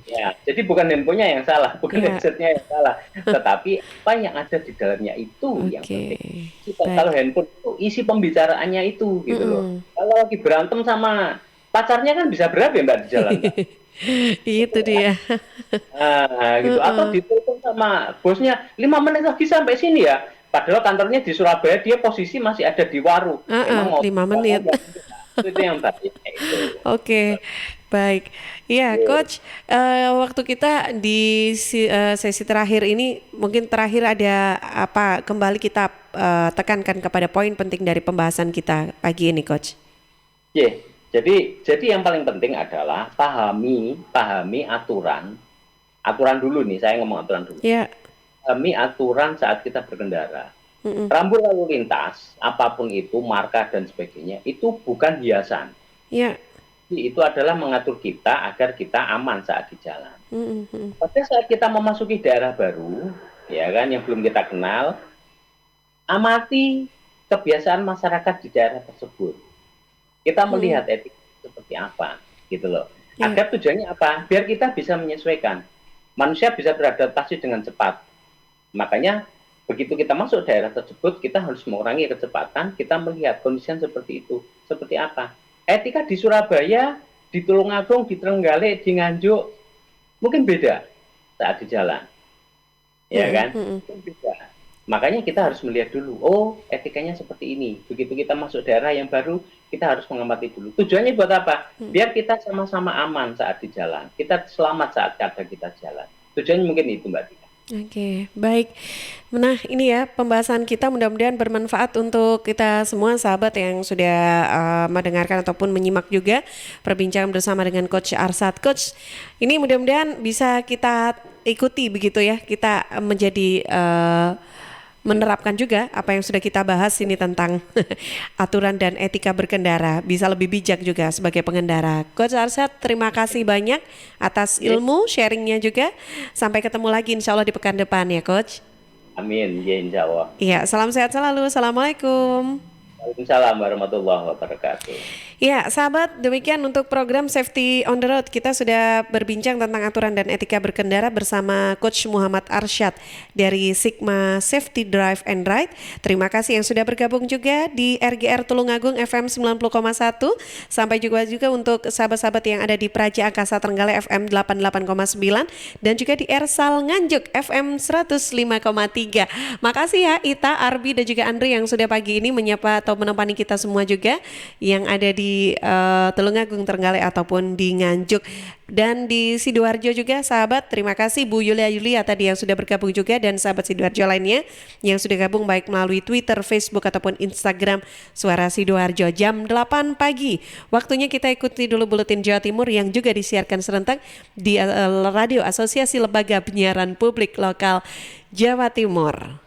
Ya, jadi bukan handphonenya yang salah, bukan headsetnya yang salah, tetapi apa yang ada di dalamnya itu yang penting. Kalau handphone itu isi pembicaraannya itu, gitu loh. Kalau lagi berantem sama pacarnya kan bisa berat ya Mbak di jalan. Itu dia. Gitu. Atau ditelepon sama bosnya 5 menit lagi sampai sini ya. Padahal kantornya di Surabaya, dia posisi masih ada di Waru. 5 menit. Itu yang tadi. Oke, baik. Iya, Coach. Waktu kita di sesi terakhir ini, mungkin terakhir ada apa? Kembali kita tekankan kepada poin penting dari pembahasan kita pagi ini, Coach. Jadi yang paling penting adalah pahami aturan dulu nih, saya ngomong aturan dulu. Pahami aturan saat kita berkendara. Rambu lalu lintas, apapun itu, marka dan sebagainya, itu bukan hiasan. Itu adalah mengatur kita agar kita aman saat di jalan. Pada saat kita memasuki daerah baru, ya kan, yang belum kita kenal, amati kebiasaan masyarakat di daerah tersebut. Kita melihat etika seperti apa, gitu loh. Agar tujuannya apa? Biar kita bisa menyesuaikan. Manusia bisa beradaptasi dengan cepat. Makanya begitu kita masuk daerah tersebut, kita harus mengurangi kecepatan, kita melihat kondisi seperti itu. Seperti apa? Etika di Surabaya, di Tulungagung, di Trenggalek, di Nganjuk, mungkin beda saat di jalan. Ya kan? Mungkin beda. Makanya kita harus melihat dulu, etikanya seperti ini. Begitu kita masuk daerah yang baru, kita harus mengamati dulu. Tujuannya buat apa? Biar kita sama-sama aman saat di jalan. Kita selamat saat kita jalan. Tujuannya mungkin itu, Mbak Tika. Oke, baik. Nah, ini ya pembahasan kita, mudah-mudahan bermanfaat untuk kita semua sahabat yang sudah mendengarkan ataupun menyimak juga perbincangan bersama dengan Coach Arsad. Coach, ini mudah-mudahan bisa kita ikuti begitu ya, kita menjadi menerapkan juga apa yang sudah kita bahas ini tentang aturan dan etika berkendara, bisa lebih bijak juga sebagai pengendara. Coach Arsyad, terima kasih banyak atas ilmu sharingnya juga. Sampai ketemu lagi insya Allah di pekan depan ya Coach. Amin, ya insya Allah. Iya, salam sehat selalu. Assalamualaikum. Waalaikumsalam warahmatullahi wabarakatuh. Ya, sahabat, demikian untuk program Safety on the Road. Kita sudah berbincang tentang aturan dan etika berkendara bersama Coach Muhammad Arsyad dari Sigma Safety Drive and Ride. Terima kasih yang sudah bergabung juga di RGR Tulungagung FM 90,1. Sampai juga untuk sahabat-sahabat yang ada di Praja Angkasa Trenggalek FM 88,9 dan juga di Ersal Nganjuk FM 105,3. Makasih ya Ita, Arbi dan juga Andri yang sudah pagi ini menyapa atau menemani kita semua juga yang ada di Tulungagung, Trenggalek ataupun di Nganjuk dan di Sidoarjo juga sahabat. Terima kasih Bu Yulia tadi yang sudah bergabung juga dan sahabat Sidoarjo lainnya yang sudah gabung baik melalui Twitter, Facebook ataupun Instagram Suara Sidoarjo jam 8 pagi. Waktunya kita ikuti dulu Buletin Jawa Timur yang juga disiarkan serentak di Radio Asosiasi Lembaga Penyiaran Publik Lokal Jawa Timur.